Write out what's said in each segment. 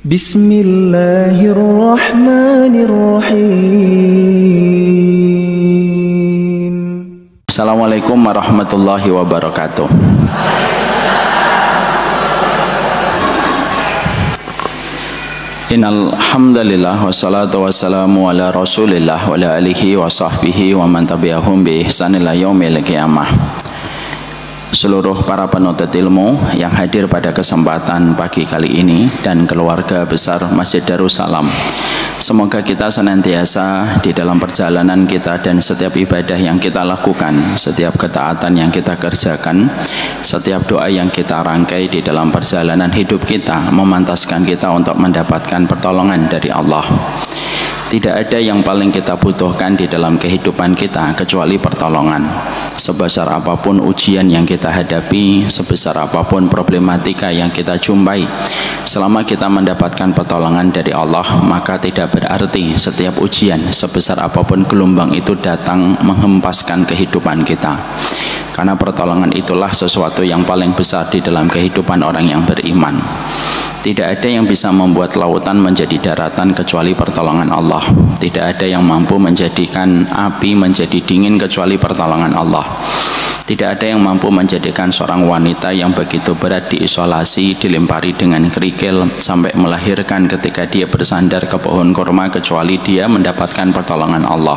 Bismillahirrahmanirrahim. Assalamualaikum warahmatullahi wabarakatuh. Innal hamdalillah wassalatu wassalamu ala Rasulillah wa ala alihi wa sahbihi wa man tabi'ahum bi ihsan ila yaumil qiyamah. Seluruh para penuntut ilmu yang hadir pada kesempatan pagi kali ini dan keluarga besar Masjid Darussalam, semoga kita senantiasa di dalam perjalanan kita dan setiap ibadah yang kita lakukan, setiap ketaatan yang kita kerjakan, setiap doa yang kita rangkai di dalam perjalanan hidup kita memantaskan kita untuk mendapatkan pertolongan dari Allah. Tidak ada yang paling kita butuhkan di dalam kehidupan kita kecuali pertolongan. Sebesar apapun ujian yang kita hadapi, sebesar apapun problematika yang kita jumpai, selama kita mendapatkan pertolongan dari Allah, maka tidak berarti setiap ujian sebesar apapun gelombang itu datang menghempaskan kehidupan kita. Karena pertolongan itulah sesuatu yang paling besar di dalam kehidupan orang yang beriman. Tidak ada yang bisa membuat lautan menjadi daratan kecuali pertolongan Allah. Tidak ada yang mampu menjadikan api menjadi dingin kecuali pertolongan Allah. Tidak ada yang mampu menjadikan seorang wanita yang begitu berat diisolasi, dilempari dengan kerikil sampai melahirkan ketika dia bersandar ke pohon kurma kecuali dia mendapatkan pertolongan Allah.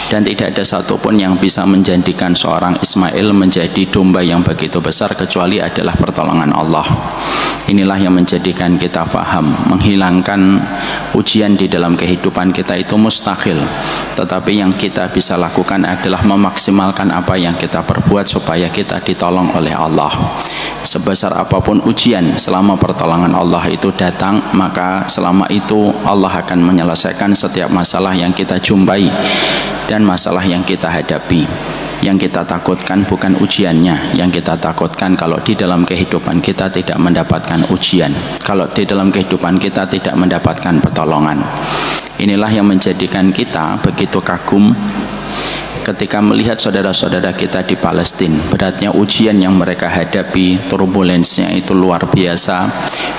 Dan tidak ada satupun yang bisa menjadikan seorang Ismail menjadi domba yang begitu besar kecuali adalah pertolongan Allah. Inilah yang menjadikan kita faham, menghilangkan ujian di dalam kehidupan kita itu mustahil. Tetapi yang kita bisa lakukan adalah memaksimalkan apa yang kita perbuat supaya kita ditolong oleh Allah. Sebesar apapun ujian, selama pertolongan Allah itu datang, maka selama itu Allah akan menyelesaikan setiap masalah yang kita jumpai dan masalah yang kita hadapi. Yang kita takutkan bukan ujiannya, yang kita takutkan kalau di dalam kehidupan kita tidak mendapatkan ujian, kalau di dalam kehidupan kita tidak mendapatkan pertolongan. Inilah yang menjadikan kita begitu kagum ketika melihat saudara-saudara kita di Palestina. Beratnya ujian yang mereka hadapi, turbulensnya itu luar biasa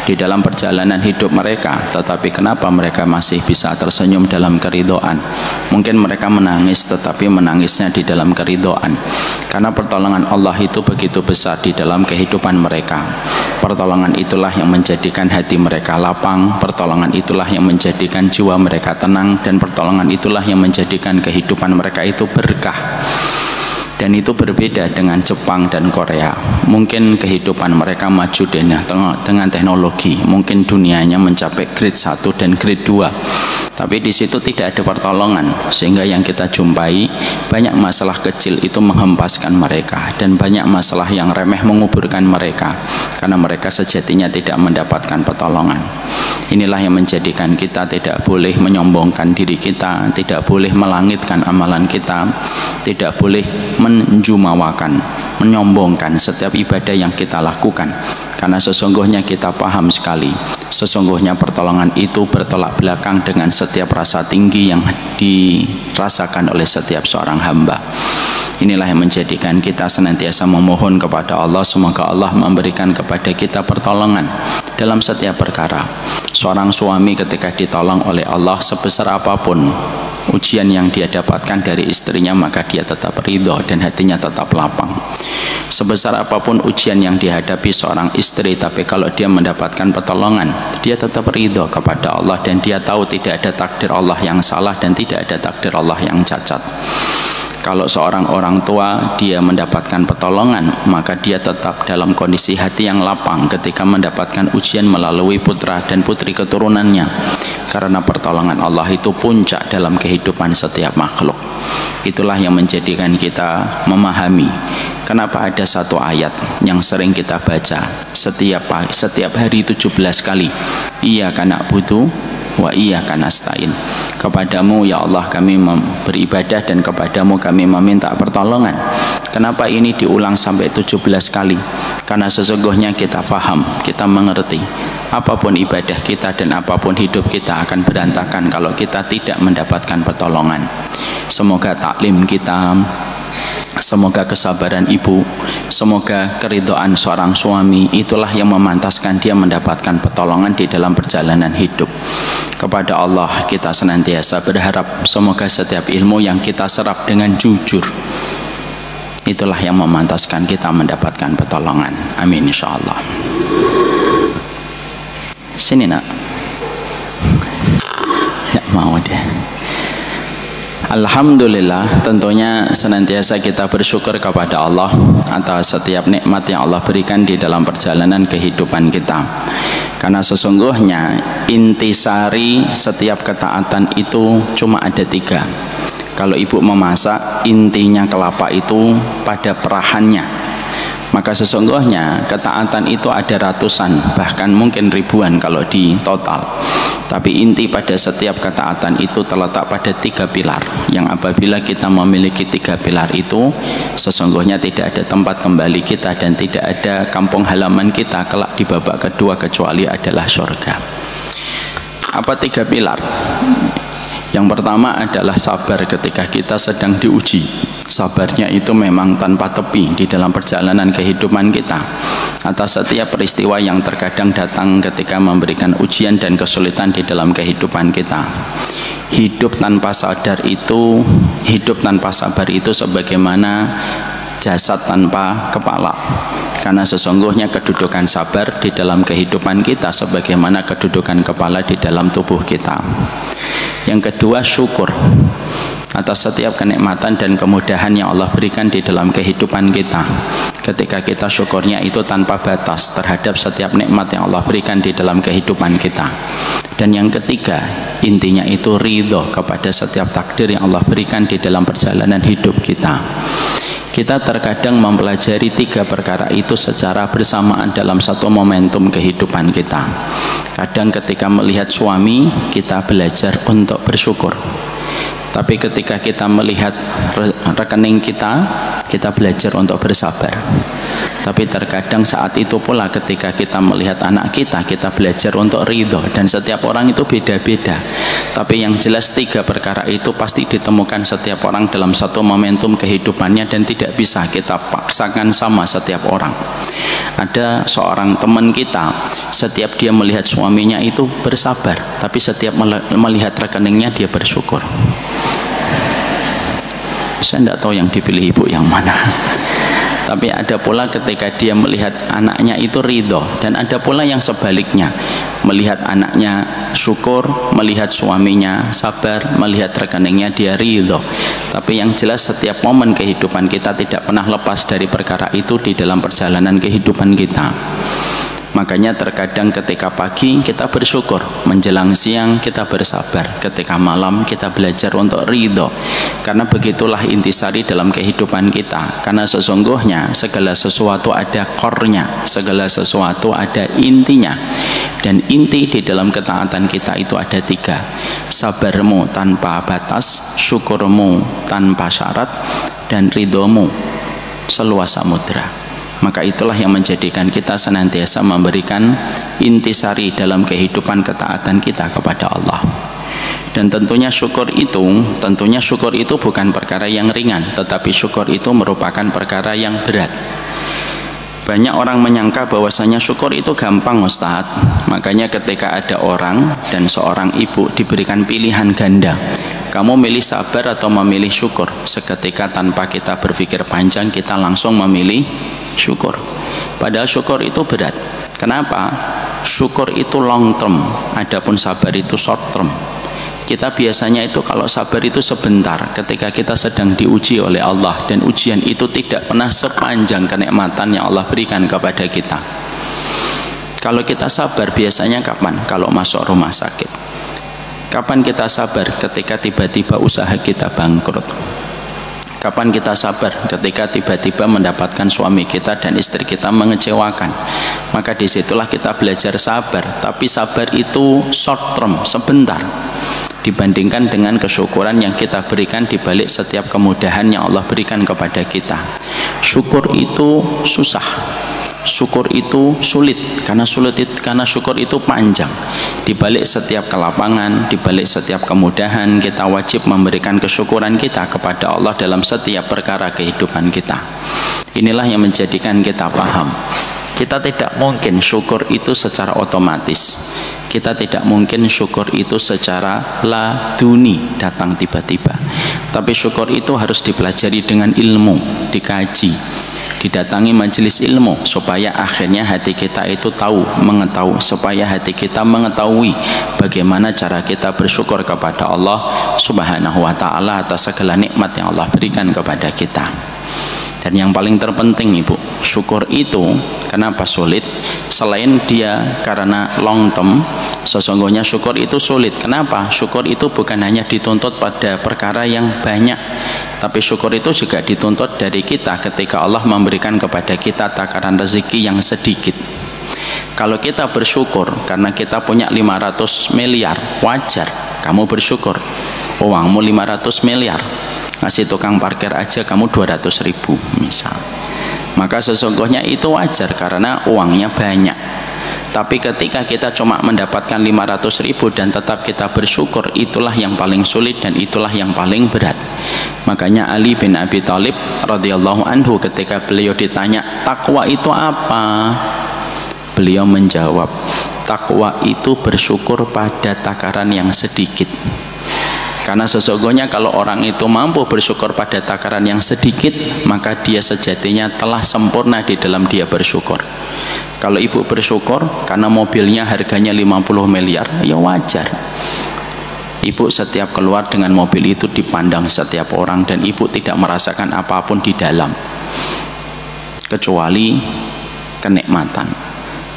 di dalam perjalanan hidup mereka, tetapi kenapa mereka masih bisa tersenyum dalam keridhaan? Mungkin mereka menangis, tetapi menangisnya di dalam keridhaan, karena pertolongan Allah itu begitu besar di dalam kehidupan mereka. Pertolongan itulah yang menjadikan hati mereka lapang, pertolongan itulah yang menjadikan jiwa mereka tenang, dan pertolongan itulah yang menjadikan kehidupan mereka itu berkah. Dan itu berbeda dengan Jepang dan Korea. Mungkin kehidupan mereka maju dengan teknologi, mungkin dunianya mencapai grade 1 dan grade 2, tapi di situ tidak ada pertolongan, sehingga yang kita jumpai banyak masalah kecil itu menghempaskan mereka, dan banyak masalah yang remeh menguburkan mereka, karena mereka sejatinya tidak mendapatkan pertolongan. Inilah yang menjadikan kita tidak boleh menyombongkan diri kita, tidak boleh melangitkan amalan kita, tidak boleh menjumawakan, menyombongkan setiap ibadah yang kita lakukan. Karena sesungguhnya kita paham sekali, sesungguhnya pertolongan itu bertolak belakang dengan setiap rasa tinggi yang dirasakan oleh setiap seorang hamba. Inilah yang menjadikan kita senantiasa memohon kepada Allah, semoga Allah memberikan kepada kita pertolongan dalam setiap perkara. Seorang suami ketika ditolong oleh Allah, sebesar apapun ujian yang dia dapatkan dari istrinya, maka dia tetap ridho dan hatinya tetap lapang. Sebesar apapun ujian yang dihadapi seorang istri, tapi kalau dia mendapatkan pertolongan, dia tetap ridho kepada Allah, dan dia tahu tidak ada takdir Allah yang salah dan tidak ada takdir Allah yang cacat. Kalau seorang orang tua dia mendapatkan pertolongan, maka dia tetap dalam kondisi hati yang lapang ketika mendapatkan ujian melalui putra dan putri keturunannya, karena pertolongan Allah itu puncak dalam kehidupan setiap makhluk. Itulah yang menjadikan kita memahami kenapa ada satu ayat yang sering kita baca setiap hari 17 kali, iyyaka na'budu wa iyyaka nasta'in. Kepadamu ya Allah kami beribadah dan kepadamu kami meminta pertolongan. Kenapa ini diulang sampai 17 kali? Karena sesungguhnya kita faham, kita mengerti, apapun ibadah kita dan apapun hidup kita akan berantakan kalau kita tidak mendapatkan pertolongan. Semoga taklim kita, Semoga kesabaran ibu, semoga keridhaan seorang suami itulah yang memantaskan dia mendapatkan pertolongan di dalam perjalanan hidup. Kepada Allah kita senantiasa berharap semoga setiap ilmu yang kita serap dengan jujur itulah yang memantaskan kita mendapatkan pertolongan. Amin insyaallah. Sini nak. Ya mau dia. Alhamdulillah, tentunya senantiasa kita bersyukur kepada Allah atas setiap nikmat yang Allah berikan di dalam perjalanan kehidupan kita. Karena sesungguhnya intisari setiap ketaatan itu cuma ada 3. Kalau ibu memasak, intinya kelapa itu pada perahannya. Maka sesungguhnya ketaatan itu ada ratusan, bahkan mungkin ribuan kalau di total. Tapi inti pada setiap ketaatan itu terletak pada 3 pilar, yang apabila kita memiliki 3 pilar itu, sesungguhnya tidak ada tempat kembali kita dan tidak ada kampung halaman kita kelak di babak kedua kecuali adalah surga. Apa 3 pilar? Yang pertama adalah sabar ketika kita sedang diuji. Sabarnya itu memang tanpa tepi di dalam perjalanan kehidupan kita atas setiap peristiwa yang terkadang datang ketika memberikan ujian dan kesulitan di dalam kehidupan kita. Hidup tanpa sabar itu sebagaimana jasad tanpa kepala. Karena sesungguhnya kedudukan sabar di dalam kehidupan kita sebagaimana kedudukan kepala di dalam tubuh kita. Yang kedua, syukur atas setiap kenikmatan dan kemudahan yang Allah berikan di dalam kehidupan kita. Ketika kita syukurnya itu tanpa batas terhadap setiap nikmat yang Allah berikan di dalam kehidupan kita. Dan yang ketiga, intinya itu ridho kepada setiap takdir yang Allah berikan di dalam perjalanan hidup kita. Kita terkadang mempelajari 3 perkara itu secara bersamaan dalam satu momentum kehidupan kita. Kadang ketika melihat suami, kita belajar untuk bersyukur. Tapi ketika kita melihat rekening kita, kita belajar untuk bersabar. Tapi terkadang saat itu pula ketika kita melihat anak kita, kita belajar untuk ridho. Dan setiap orang itu beda-beda. Tapi yang jelas 3 perkara itu pasti ditemukan setiap orang dalam satu momentum kehidupannya dan tidak bisa kita paksakan sama setiap orang. Ada seorang teman kita, setiap dia melihat suaminya itu bersabar, tapi setiap melihat rekeningnya dia bersyukur. Saya tidak tahu yang dipilih ibu yang mana. Tapi ada pula ketika dia melihat anaknya itu ridho, dan ada pula yang sebaliknya, melihat anaknya syukur, melihat suaminya sabar, melihat rekeningnya dia ridho. Tapi yang jelas setiap momen kehidupan kita tidak pernah lepas dari perkara itu di dalam perjalanan kehidupan kita. Makanya terkadang ketika pagi kita bersyukur, menjelang siang kita bersabar, ketika malam kita belajar untuk ridho. Karena begitulah intisari dalam kehidupan kita. Karena sesungguhnya segala sesuatu ada core-nya, segala sesuatu ada intinya. Dan inti di dalam ketaatan kita itu ada 3. Sabarmu tanpa batas, syukurmu tanpa syarat, dan ridhomu seluas samudra. Maka itulah yang menjadikan kita senantiasa memberikan intisari dalam kehidupan ketaatan kita kepada Allah. Dan tentunya syukur itu bukan perkara yang ringan, tetapi syukur itu merupakan perkara yang berat. Banyak orang menyangka bahwasanya syukur itu gampang, Ustaz. Makanya ketika ada orang dan seorang ibu diberikan pilihan ganda, kamu milih sabar atau memilih syukur, seketika tanpa kita berpikir panjang kita langsung memilih syukur. Padahal syukur itu berat. Kenapa? Syukur itu long term, adapun sabar itu short term. Kita biasanya itu kalau sabar itu sebentar ketika kita sedang diuji oleh Allah, dan ujian itu tidak pernah sepanjang kenikmatan yang Allah berikan kepada kita. Kalau kita sabar biasanya kapan? Kalau masuk rumah sakit. Kapan kita sabar? Ketika tiba-tiba usaha kita bangkrut. Kapan kita sabar? Ketika tiba-tiba mendapatkan suami kita dan istri kita mengecewakan. Maka disitulah kita belajar sabar. Tapi sabar itu short term, sebentar, dibandingkan dengan kesyukuran yang kita berikan di balik setiap kemudahan yang Allah berikan kepada kita. Syukur itu susah. syukur itu sulit, karena syukur itu panjang. Di balik setiap kelapangan, di balik setiap kemudahan, kita wajib memberikan kesyukuran kita kepada Allah dalam setiap perkara kehidupan kita. Inilah yang menjadikan kita paham, kita tidak mungkin syukur itu secara otomatis. Kita tidak mungkin syukur itu secara laduni, datang tiba-tiba. Tapi syukur itu harus dipelajari dengan ilmu, dikaji, didatangi majelis ilmu, supaya akhirnya hati kita itu mengetahui, supaya hati kita mengetahui bagaimana cara kita bersyukur kepada Allah Subhanahu wa ta'ala atas segala nikmat yang Allah berikan kepada kita. Dan yang paling terpenting Ibu, syukur itu kenapa sulit? Selain dia karena long term, sesungguhnya syukur itu sulit. Kenapa? Syukur itu bukan hanya dituntut pada perkara yang banyak, tapi syukur itu juga dituntut dari kita ketika Allah memberikan kepada kita takaran rezeki yang sedikit. Kalau kita bersyukur karena kita punya 500 miliar, wajar kamu bersyukur. Uangmu 500 miliar, ngasih tukang parkir aja kamu 200.000 misal, maka sesungguhnya itu wajar karena uangnya banyak. Tapi ketika kita cuma mendapatkan 500.000 dan tetap kita bersyukur, itulah yang paling sulit dan itulah yang paling berat. Makanya Ali bin Abi Thalib radhiyallahu anhu ketika beliau ditanya takwa itu apa, beliau menjawab, takwa itu bersyukur pada takaran yang sedikit. Karena sesungguhnya kalau orang itu mampu bersyukur pada takaran yang sedikit, maka dia sejatinya telah sempurna di dalam dia bersyukur. Kalau ibu bersyukur karena mobilnya harganya 50 miliar, ya wajar. Ibu setiap keluar dengan mobil itu dipandang setiap orang dan ibu tidak merasakan apapun di dalam, kecuali kenikmatan.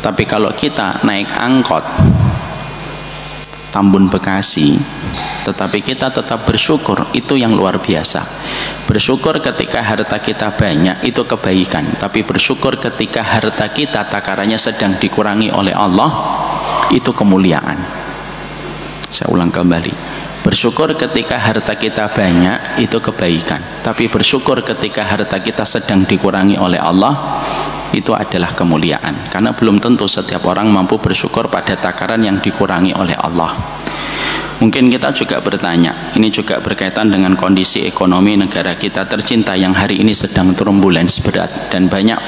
Tapi kalau kita naik angkot Tambun Bekasi, tetapi kita tetap bersyukur, itu yang luar biasa. Bersyukur ketika harta kita banyak itu kebaikan, tapi bersyukur ketika harta kita takarannya sedang dikurangi oleh Allah, itu kemuliaan. Saya ulang kembali, bersyukur ketika harta kita banyak itu kebaikan, tapi bersyukur ketika harta kita sedang dikurangi oleh Allah, itu adalah kemuliaan. Karena belum tentu setiap orang mampu bersyukur pada takaran yang dikurangi oleh Allah. Mungkin kita juga bertanya, ini juga berkaitan dengan kondisi ekonomi negara kita tercinta yang hari ini sedang turbulens berat, dan banyak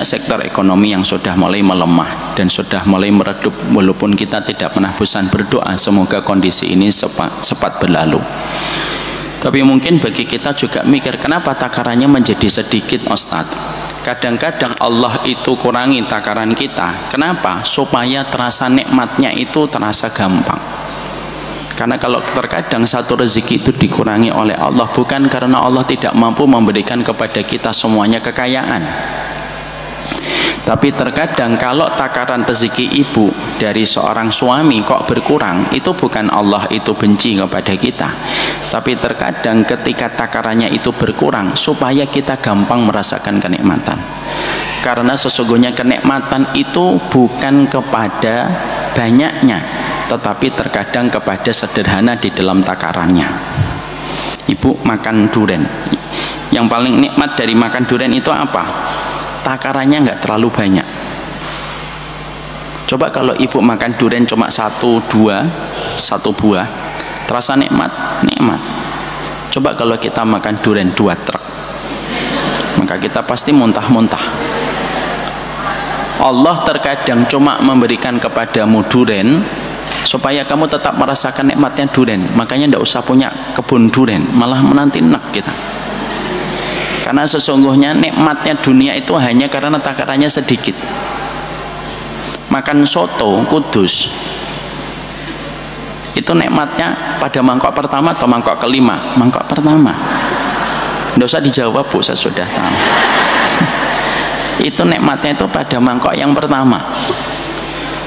sektor ekonomi yang sudah mulai melemah dan sudah mulai meredup, walaupun kita tidak pernah bosan berdoa semoga kondisi ini cepat berlalu. Tapi mungkin bagi kita juga mikir, kenapa takarannya menjadi sedikit Ustadz? Kadang-kadang Allah itu kurangi takaran kita. Kenapa? Supaya terasa nikmatnya itu terasa gampang. Karena kalau terkadang satu rezeki itu dikurangi oleh Allah, bukan karena Allah tidak mampu memberikan kepada kita semuanya kekayaan, tapi terkadang kalau takaran rezeki ibu dari seorang suami kok berkurang, itu bukan Allah itu benci kepada kita, tapi terkadang ketika takarannya itu berkurang supaya kita gampang merasakan kenikmatan. Karena sesungguhnya kenikmatan itu bukan kepada banyaknya, tetapi terkadang kepada sederhana di dalam takarannya. Ibu makan durian, yang paling nikmat dari makan durian itu apa? Takarannya nggak terlalu banyak. Coba kalau ibu makan durian cuma satu buah, terasa nikmat. Coba kalau kita makan durian 2 truk, maka kita pasti muntah-muntah. Allah terkadang cuma memberikan kepadamu durian supaya kamu tetap merasakan nikmatnya durian. Makanya tidak usah punya kebun durian, malah menanti enak kita. Karena sesungguhnya nikmatnya dunia itu hanya karena takarannya sedikit. Makan soto Kudus itu nikmatnya pada mangkok pertama atau mangkok kelima? Mangkok pertama. Tidak usah dijawab Bu, saya sudah tahu. Itu nikmatnya itu pada mangkok yang pertama.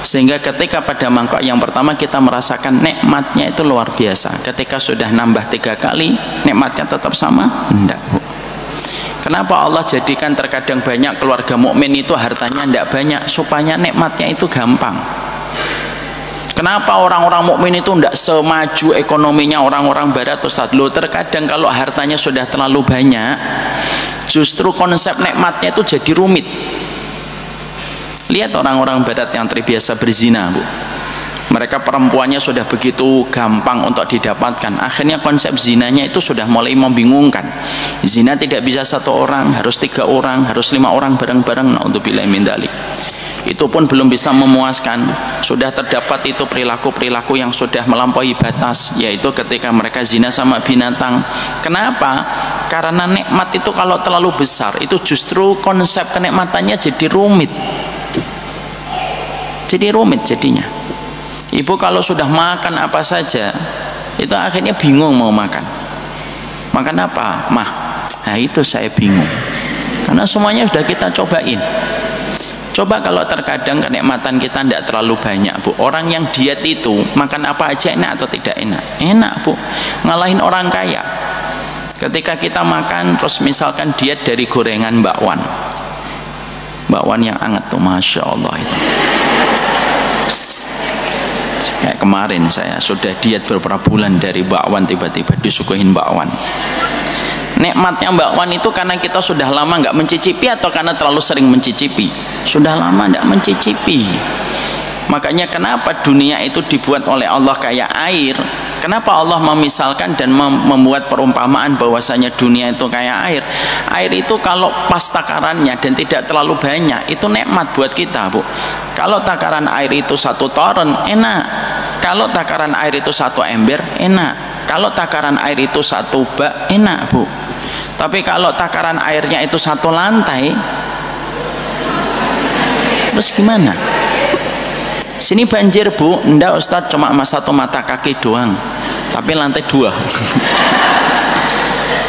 Sehingga ketika pada mangkok yang pertama kita merasakan nikmatnya itu luar biasa. Ketika sudah nambah 3 kali, nikmatnya tetap sama? Enggak Bu. Kenapa Allah jadikan terkadang banyak keluarga mukmin itu hartanya tidak banyak, supaya nikmatnya itu gampang. Kenapa orang-orang mukmin itu tidak semaju ekonominya orang-orang barat Ustaz? Loh, terkadang kalau hartanya sudah terlalu banyak, justru konsep nikmatnya itu jadi rumit. Lihat orang-orang barat yang terbiasa berzina, Bu. Mereka perempuannya sudah begitu gampang untuk didapatkan. Akhirnya konsep zinanya itu sudah mulai membingungkan. Zina tidak bisa 1 orang, harus 3 orang, harus 5 orang bareng-bareng. Naudzubillahi min dzalik. Itu pun belum bisa memuaskan. Sudah terdapat itu perilaku-perilaku yang sudah melampaui batas, yaitu ketika mereka zina sama binatang. Kenapa? Karena nikmat itu kalau terlalu besar, itu justru konsep kenikmatannya jadi rumit. Jadi rumit jadinya. Ibu kalau sudah makan apa saja, itu akhirnya bingung mau makan. Makan apa? Mah, nah itu saya bingung. Karena semuanya sudah kita cobain. Coba kalau terkadang kenikmatan kita tidak terlalu banyak, Bu. Orang yang diet itu makan apa aja enak atau tidak enak? Enak, Bu. Ngalahin orang kaya. Ketika kita makan terus misalkan diet dari gorengan bakwan. Bakwan yang anget tuh, Masya Allah itu. Kayak kemarin saya sudah diet beberapa bulan dari bakwan, tiba-tiba disuguhin bakwan. Nikmatnya bakwan itu karena kita sudah lama nggak mencicipi atau karena terlalu sering mencicipi? Sudah lama nggak mencicipi. Makanya kenapa dunia itu dibuat oleh Allah kayak air? Kenapa Allah memisalkan dan membuat perumpamaan bahwasanya dunia itu kayak air? Air itu kalau pas takarannya dan tidak terlalu banyak, itu nikmat buat kita, Bu. Kalau takaran air itu 1 toren, enak. Kalau takaran air itu 1 ember, enak. Kalau takaran air itu 1 bak, enak, Bu. Tapi kalau takaran airnya itu 1 lantai, terus gimana? Sini banjir, Bu. Enggak, Ustadz, cuma 1 mata kaki doang, tapi lantai 2.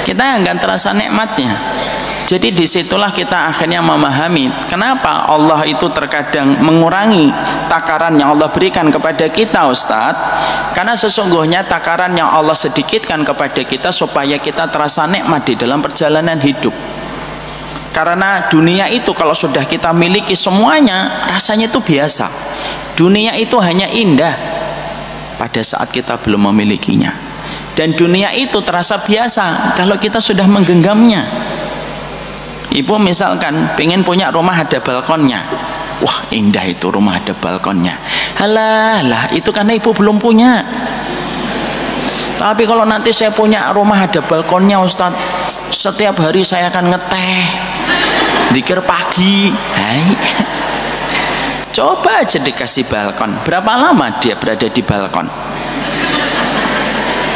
Kita enggak terasa nikmatnya. Jadi disitulah kita akhirnya memahami kenapa Allah itu terkadang mengurangi takaran yang Allah berikan kepada kita, Ustadz. Karena sesungguhnya takaran yang Allah sedikitkan kepada kita supaya kita terasa nikmat di dalam perjalanan hidup. Karena dunia itu kalau sudah kita miliki semuanya, rasanya itu biasa. Dunia itu hanya indah pada saat kita belum memilikinya. Dan dunia itu terasa biasa kalau kita sudah menggenggamnya. Ibu misalkan pengen punya rumah ada balkonnya. Wah, indah itu rumah ada balkonnya. Halah, itu karena ibu belum punya. Tapi kalau nanti saya punya rumah ada balkonnya, Ustadz, setiap hari saya akan ngeteh, dzikir pagi. Hai. Coba aja dikasih balkon. Berapa lama dia berada di balkon?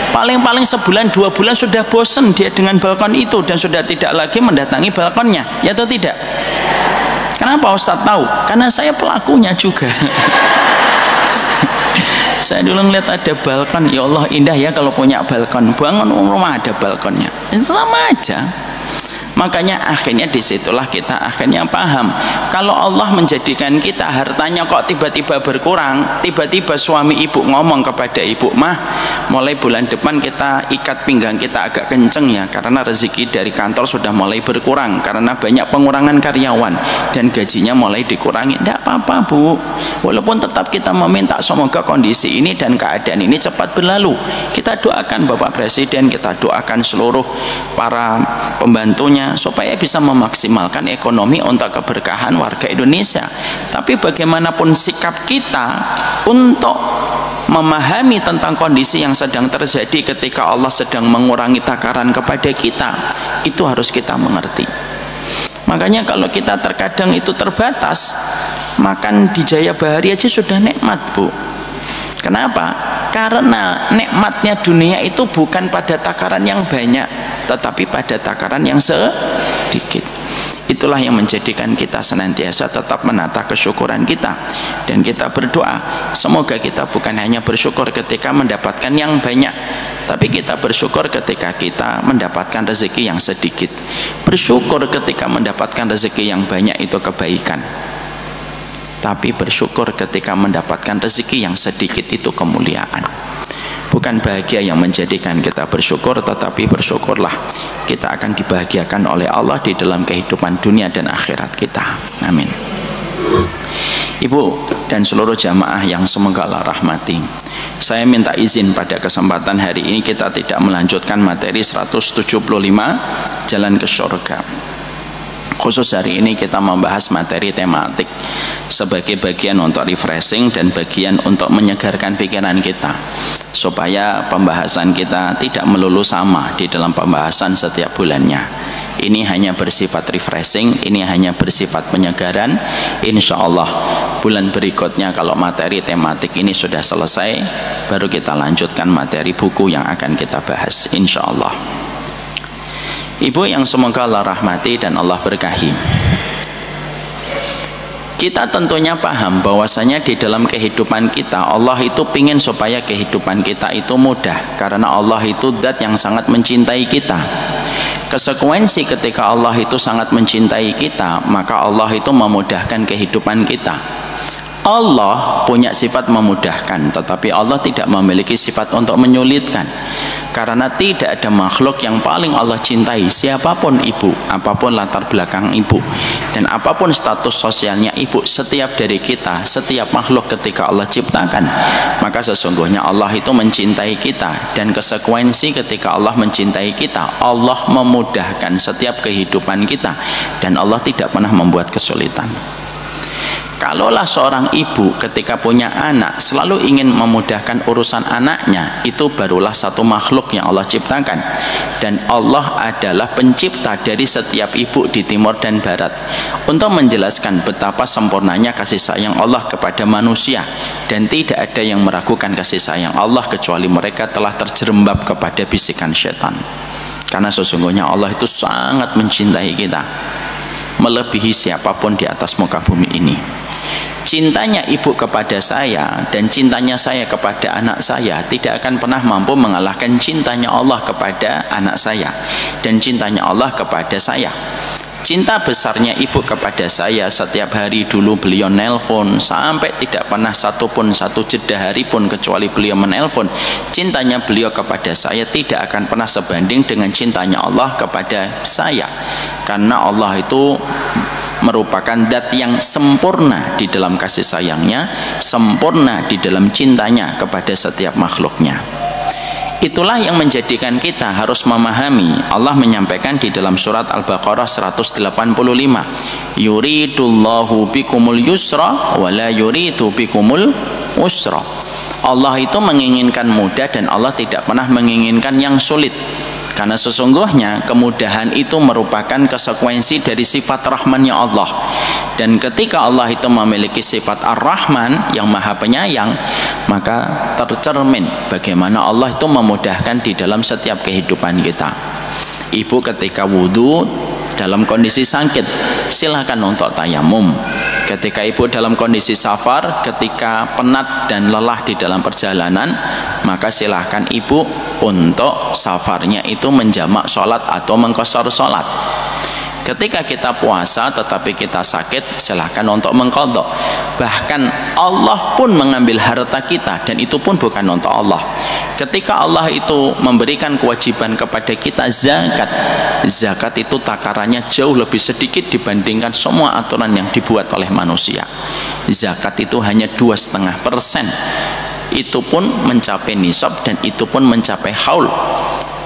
Paling-paling sebulan 2 bulan sudah bosan dia dengan balkon itu dan sudah tidak lagi mendatangi balkonnya, ya atau tidak? Kenapa Ustadz tahu? Karena saya pelakunya juga. Saya dulu ngeliat ada balkon, ya Allah indah ya kalau punya balkon. Bangun rumah ada balkonnya, sama aja. Makanya akhirnya disitulah kita akhirnya paham kalau Allah menjadikan kita hartanya kok tiba-tiba berkurang. Tiba-tiba suami ibu ngomong kepada ibu, mah mulai bulan depan kita ikat pinggang kita agak kenceng ya, karena rezeki dari kantor sudah mulai berkurang karena banyak pengurangan karyawan dan gajinya mulai dikurangi. Tidak apa-apa, Bu, walaupun tetap kita meminta semoga kondisi ini dan keadaan ini cepat berlalu. Kita doakan Bapak Presiden, kita doakan seluruh para pembantunya supaya bisa memaksimalkan ekonomi untuk keberkahan warga Indonesia. Tapi bagaimanapun sikap kita untuk memahami tentang kondisi yang sedang terjadi ketika Allah sedang mengurangi takaran kepada kita, itu harus kita mengerti. Makanya kalau kita terkadang itu terbatas, makan di Jaya Bahari aja sudah nikmat, Bu. Kenapa? Karena nikmatnya dunia itu bukan pada takaran yang banyak, tetapi pada takaran yang sedikit. Itulah yang menjadikan kita senantiasa tetap menata kesyukuran kita. Dan kita berdoa, semoga kita bukan hanya bersyukur ketika mendapatkan yang banyak, tapi kita bersyukur ketika kita mendapatkan rezeki yang sedikit. Bersyukur ketika mendapatkan rezeki yang banyak itu kebaikan, tapi bersyukur ketika mendapatkan rezeki yang sedikit itu kemuliaan. Bukan bahagia yang menjadikan kita bersyukur, tetapi bersyukurlah kita akan dibahagiakan oleh Allah di dalam kehidupan dunia dan akhirat kita. Amin. Ibu dan seluruh jamaah yang semoga Allah rahmati, saya minta izin pada kesempatan hari ini kita tidak melanjutkan materi 175 jalan ke surga. Khusus hari ini kita membahas materi tematik sebagai bagian untuk refreshing dan bagian untuk menyegarkan pikiran kita, supaya pembahasan kita tidak melulu sama di dalam pembahasan setiap bulannya. Ini hanya bersifat refreshing, ini hanya bersifat penyegaran. Insya Allah bulan berikutnya kalau materi tematik ini sudah selesai, baru kita lanjutkan materi buku yang akan kita bahas, insya Allah. Ibu yang semoga Allah rahmati dan Allah berkahi, kita tentunya paham bahwasanya di dalam kehidupan kita Allah itu ingin supaya kehidupan kita itu mudah, karena Allah itu zat yang sangat mencintai kita. Konsekuensi ketika Allah itu sangat mencintai kita, maka Allah itu memudahkan kehidupan kita. Allah punya sifat memudahkan, tetapi Allah tidak memiliki sifat untuk menyulitkan, karena tidak ada makhluk yang paling Allah cintai, siapapun ibu, apapun latar belakang ibu, dan apapun status sosialnya ibu. Setiap dari kita, setiap makhluk ketika Allah ciptakan, maka sesungguhnya Allah itu mencintai kita, dan konsekuensi ketika Allah mencintai kita, Allah memudahkan setiap kehidupan kita, dan Allah tidak pernah membuat kesulitan. Kalaulah seorang ibu ketika punya anak selalu ingin memudahkan urusan anaknya, itu barulah satu makhluk yang Allah ciptakan. Dan Allah adalah pencipta dari setiap ibu di timur dan barat, untuk menjelaskan betapa sempurnanya kasih sayang Allah kepada manusia, dan tidak ada yang meragukan kasih sayang Allah kecuali mereka telah terjerembab kepada bisikan setan. Karena sesungguhnya Allah itu sangat mencintai kita, melebihi siapapun di atas muka bumi ini. Cintanya ibu kepada saya dan cintanya saya kepada anak saya tidak akan pernah mampu mengalahkan cintanya Allah kepada anak saya dan cintanya Allah kepada saya. Cinta besarnya ibu kepada saya, setiap hari dulu beliau nelpon, sampai tidak pernah satu jeda hari pun kecuali beliau menelpon. Cintanya beliau kepada saya tidak akan pernah sebanding dengan cintanya Allah kepada saya, karena Allah itu merupakan zat yang sempurna di dalam kasih sayangnya, sempurna di dalam cintanya kepada setiap makhluknya. Itulah yang menjadikan kita harus memahami. Allah menyampaikan di dalam surat Al-Baqarah 185, yuridullahu bikumul yusra wa la yuridu bikumul usra. Allah itu menginginkan mudah dan Allah tidak pernah menginginkan yang sulit, karena sesungguhnya kemudahan itu merupakan konsekuensi dari sifat rahmannya Allah. Dan ketika Allah itu memiliki sifat Ar-Rahman yang maha penyayang, maka tercermin bagaimana Allah itu memudahkan di dalam setiap kehidupan kita. Ibu ketika wudhu dalam kondisi sakit, silakan untuk tayamum. Ketika ibu dalam kondisi safar, ketika penat dan lelah di dalam perjalanan, maka silahkan ibu untuk safarnya itu menjamak sholat atau mengqashar sholat. Ketika kita puasa tetapi kita sakit, silahkan untuk mengqadha. Bahkan Allah pun mengambil harta kita, dan itu pun bukan untuk Allah. Ketika Allah itu memberikan kewajiban kepada kita zakat, zakat itu takarannya jauh lebih sedikit dibandingkan semua aturan yang dibuat oleh manusia. Zakat itu hanya 2,5%. Itu pun mencapai nisab, dan itu pun mencapai haul.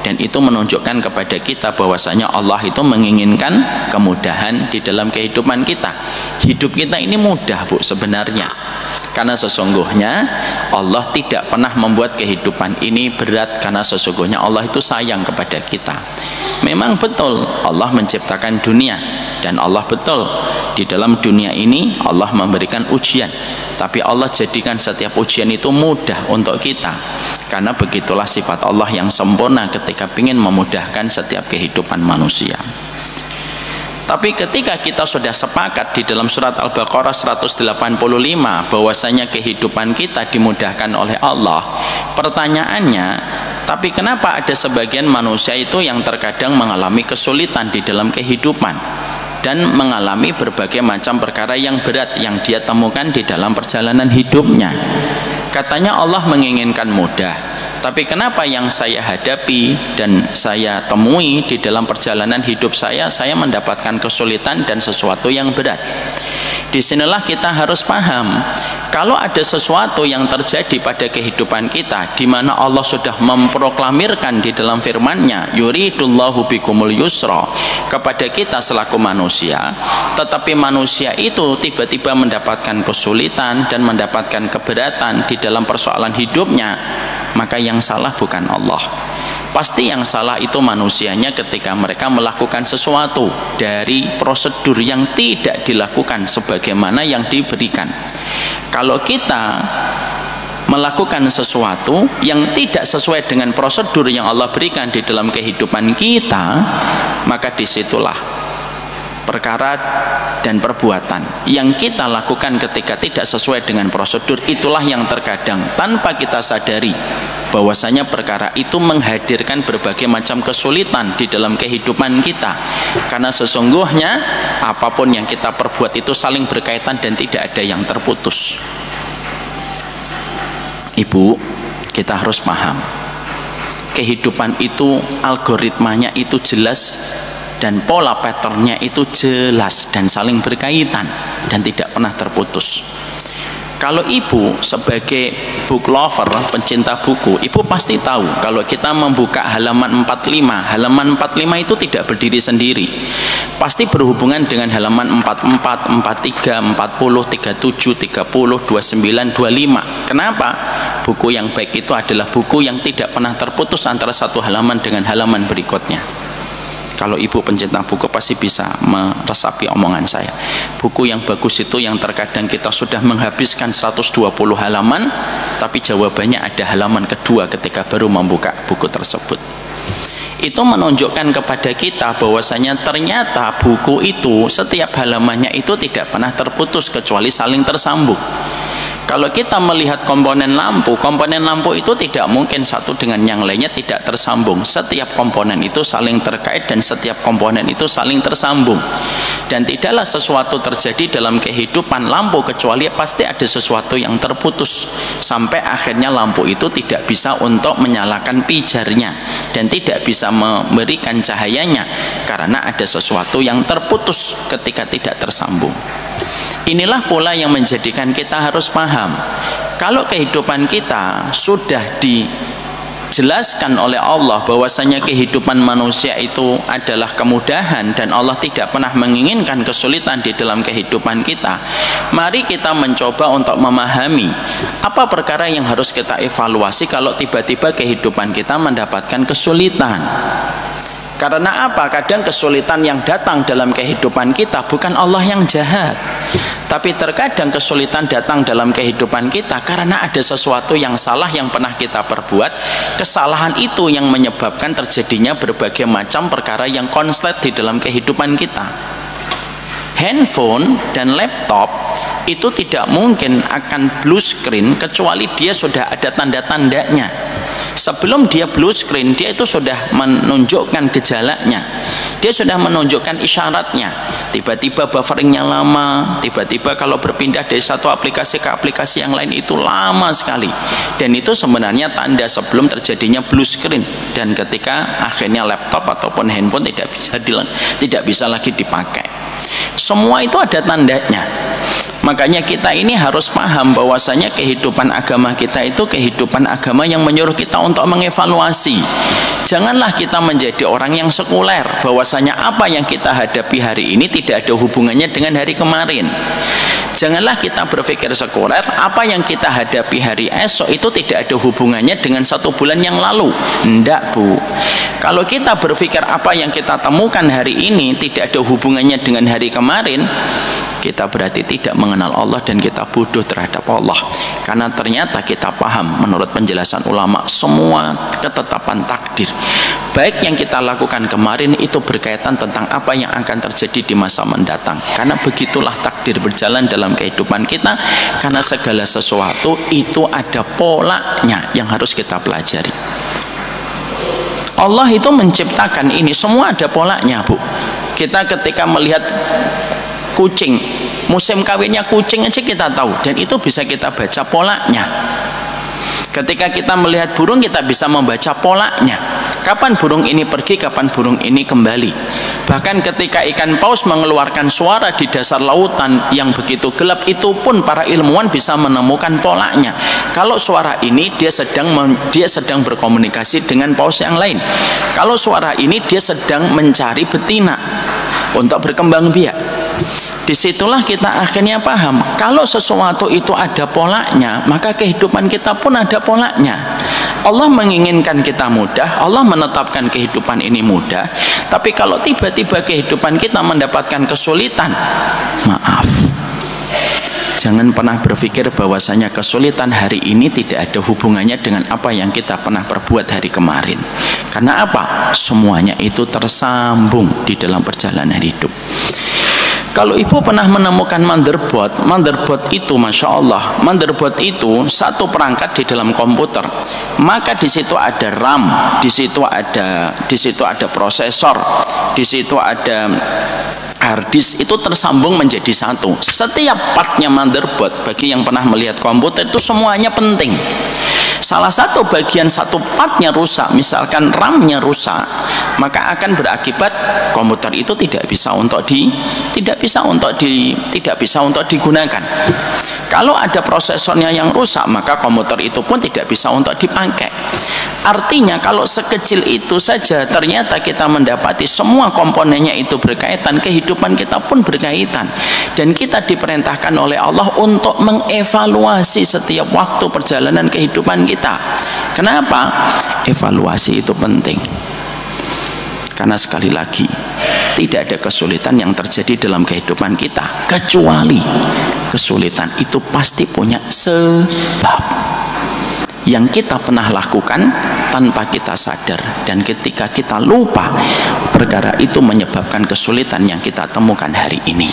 Dan itu menunjukkan kepada kita bahwasanya Allah itu menginginkan kemudahan di dalam kehidupan kita. Hidup kita ini mudah, Bu, sebenarnya, karena sesungguhnya Allah tidak pernah membuat kehidupan ini berat, karena sesungguhnya Allah itu sayang kepada kita. Memang betul Allah menciptakan dunia, dan Allah betul di dalam dunia ini Allah memberikan ujian, tapi Allah jadikan setiap ujian itu mudah untuk kita, karena begitulah sifat Allah yang sempurna ketika ingin memudahkan setiap kehidupan manusia. Tapi ketika kita sudah sepakat di dalam surat Al-Baqarah 185 bahwasanya kehidupan kita dimudahkan oleh Allah, pertanyaannya, tapi kenapa ada sebagian manusia itu yang terkadang mengalami kesulitan di dalam kehidupan dan mengalami berbagai macam perkara yang berat yang dia temukan di dalam perjalanan hidupnya? Katanya Allah menginginkan mudah, tapi kenapa yang saya hadapi dan saya temui di dalam perjalanan hidup saya mendapatkan kesulitan dan sesuatu yang berat? Disinilah kita harus paham, kalau ada sesuatu yang terjadi pada kehidupan kita di mana Allah sudah memproklamirkan di dalam firman-Nya, yuridullahu bikumul yusra, kepada kita selaku manusia, tetapi manusia itu tiba-tiba mendapatkan kesulitan dan mendapatkan keberatan di dalam persoalan hidupnya, maka yang salah bukan Allah. Pasti yang salah itu manusianya ketika mereka melakukan sesuatu dari prosedur yang tidak dilakukan sebagaimana yang diberikan. Kalau kita melakukan sesuatu yang tidak sesuai dengan prosedur yang Allah berikan di dalam kehidupan kita, maka disitulah perkara dan perbuatan yang kita lakukan ketika tidak sesuai dengan prosedur, itulah yang terkadang tanpa kita sadari bahwasanya perkara itu menghadirkan berbagai macam kesulitan di dalam kehidupan kita, karena sesungguhnya apapun yang kita perbuat itu saling berkaitan dan tidak ada yang terputus. Ibu, kita harus paham, kehidupan itu algoritmanya itu jelas dan pola patternnya itu jelas dan saling berkaitan dan tidak pernah terputus. Kalau ibu sebagai book lover, pencinta buku, ibu pasti tahu kalau kita membuka halaman 45, halaman 45 itu tidak berdiri sendiri, pasti berhubungan dengan halaman 44, 43, 40, 37, 30, 29, 25. Kenapa? Buku yang baik itu adalah buku yang tidak pernah terputus antara satu halaman dengan halaman berikutnya. Kalau ibu pencinta buku pasti bisa meresapi omongan saya. Buku yang bagus itu yang terkadang kita sudah menghabiskan 120 halaman, tapi jawabannya ada halaman kedua ketika baru membuka buku tersebut. Itu menunjukkan kepada kita bahwasanya ternyata buku itu setiap halamannya itu tidak pernah terputus kecuali saling tersambung. Kalau kita melihat komponen lampu itu tidak mungkin satu dengan yang lainnya tidak tersambung. Setiap komponen itu saling terkait dan setiap komponen itu saling tersambung. Dan tidaklah sesuatu terjadi dalam kehidupan lampu kecuali pasti ada sesuatu yang terputus, sampai akhirnya lampu itu tidak bisa untuk menyalakan pijarnya dan tidak bisa memberikan cahayanya karena ada sesuatu yang terputus ketika tidak tersambung. Inilah pula yang menjadikan kita harus paham, kalau kehidupan kita sudah dijelaskan oleh Allah bahwasanya kehidupan manusia itu adalah kemudahan dan Allah tidak pernah menginginkan kesulitan di dalam kehidupan kita, mari kita mencoba untuk memahami apa perkara yang harus kita evaluasi kalau tiba-tiba kehidupan kita mendapatkan kesulitan. Karena apa? Kadang kesulitan yang datang dalam kehidupan kita bukan Allah yang jahat, tapi terkadang kesulitan datang dalam kehidupan kita karena ada sesuatu yang salah yang pernah kita perbuat. Kesalahan itu yang menyebabkan terjadinya berbagai macam perkara yang konslet di dalam kehidupan kita. Handphone dan laptop itu tidak mungkin akan blue screen kecuali dia sudah ada tanda-tandanya. Sebelum dia blue screen, dia itu sudah menunjukkan gejalanya, dia sudah menunjukkan isyaratnya. Tiba-tiba bufferingnya lama, tiba-tiba kalau berpindah dari satu aplikasi ke aplikasi yang lain itu lama sekali, dan itu sebenarnya tanda sebelum terjadinya blue screen. Dan ketika akhirnya laptop ataupun handphone tidak bisa lagi dipakai, semua itu ada tandanya. Makanya kita ini harus paham bahwasanya kehidupan agama kita itu kehidupan agama yang menyuruh kita untuk mengevaluasi. Janganlah kita menjadi orang yang sekuler, bahwasanya apa yang kita hadapi hari ini tidak ada hubungannya dengan hari kemarin. Janganlah kita berpikir sekuler, apa yang kita hadapi hari esok itu tidak ada hubungannya dengan 1 bulan yang lalu. Enggak, Bu. Kalau kita berpikir apa yang kita temukan hari ini tidak ada hubungannya dengan hari kemarin, kita berarti tidak mengenal Allah dan kita bodoh terhadap Allah. Karena ternyata kita paham menurut penjelasan ulama, semua ketetapan takdir baik yang kita lakukan kemarin itu berkaitan tentang apa yang akan terjadi di masa mendatang. Karena begitulah takdir berjalan dalam kehidupan kita, karena segala sesuatu itu ada polanya yang harus kita pelajari. Allah itu menciptakan ini semua ada polanya, Bu. Kita ketika melihat kucing, musim kawinnya kucing aja kita tahu, dan itu bisa kita baca polanya. Ketika kita melihat burung, kita bisa membaca polanya. Kapan burung ini pergi, kapan burung ini kembali. Bahkan ketika ikan paus mengeluarkan suara di dasar lautan yang begitu gelap, itu pun para ilmuwan bisa menemukan polanya. Kalau suara ini dia sedang berkomunikasi dengan paus yang lain. Kalau suara ini dia sedang mencari betina untuk berkembang biak. Disitulah kita akhirnya paham, kalau sesuatu itu ada polanya, maka kehidupan kita pun ada polanya. Allah menginginkan kita mudah, Allah menetapkan kehidupan ini mudah. Tapi kalau tiba-tiba kehidupan kita mendapatkan kesulitan, maaf, jangan pernah berpikir bahwasanya kesulitan hari ini tidak ada hubungannya dengan apa yang kita pernah perbuat hari kemarin. Karena apa? Semuanya itu tersambung di dalam perjalanan hidup. Kalau ibu pernah menemukan motherboard itu, masya Allah, motherboard itu satu perangkat di dalam komputer. Maka di situ ada RAM, di situ ada prosesor, di situ ada hard disk, itu tersambung menjadi satu. Setiap partnya motherboard, bagi yang pernah melihat komputer, itu semuanya penting. Salah satu bagian satu partnya rusak, misalkan RAM-nya rusak, maka akan berakibat komputer itu tidak bisa untuk digunakan. Kalau ada prosesornya yang rusak, maka komputer itu pun tidak bisa untuk dipakai. Artinya kalau sekecil itu saja ternyata kita mendapati semua komponennya itu berkaitan, kehidupan kita pun berkaitan, dan kita diperintahkan oleh Allah untuk mengevaluasi setiap waktu perjalanan kehidupan kita. Kenapa? Evaluasi itu penting. Karena sekali lagi, tidak ada kesulitan yang terjadi dalam kehidupan kita kecuali kesulitan itu pasti punya sebab yang kita pernah lakukan tanpa kita sadar, dan ketika kita lupa, perkara itu menyebabkan kesulitan yang kita temukan hari ini.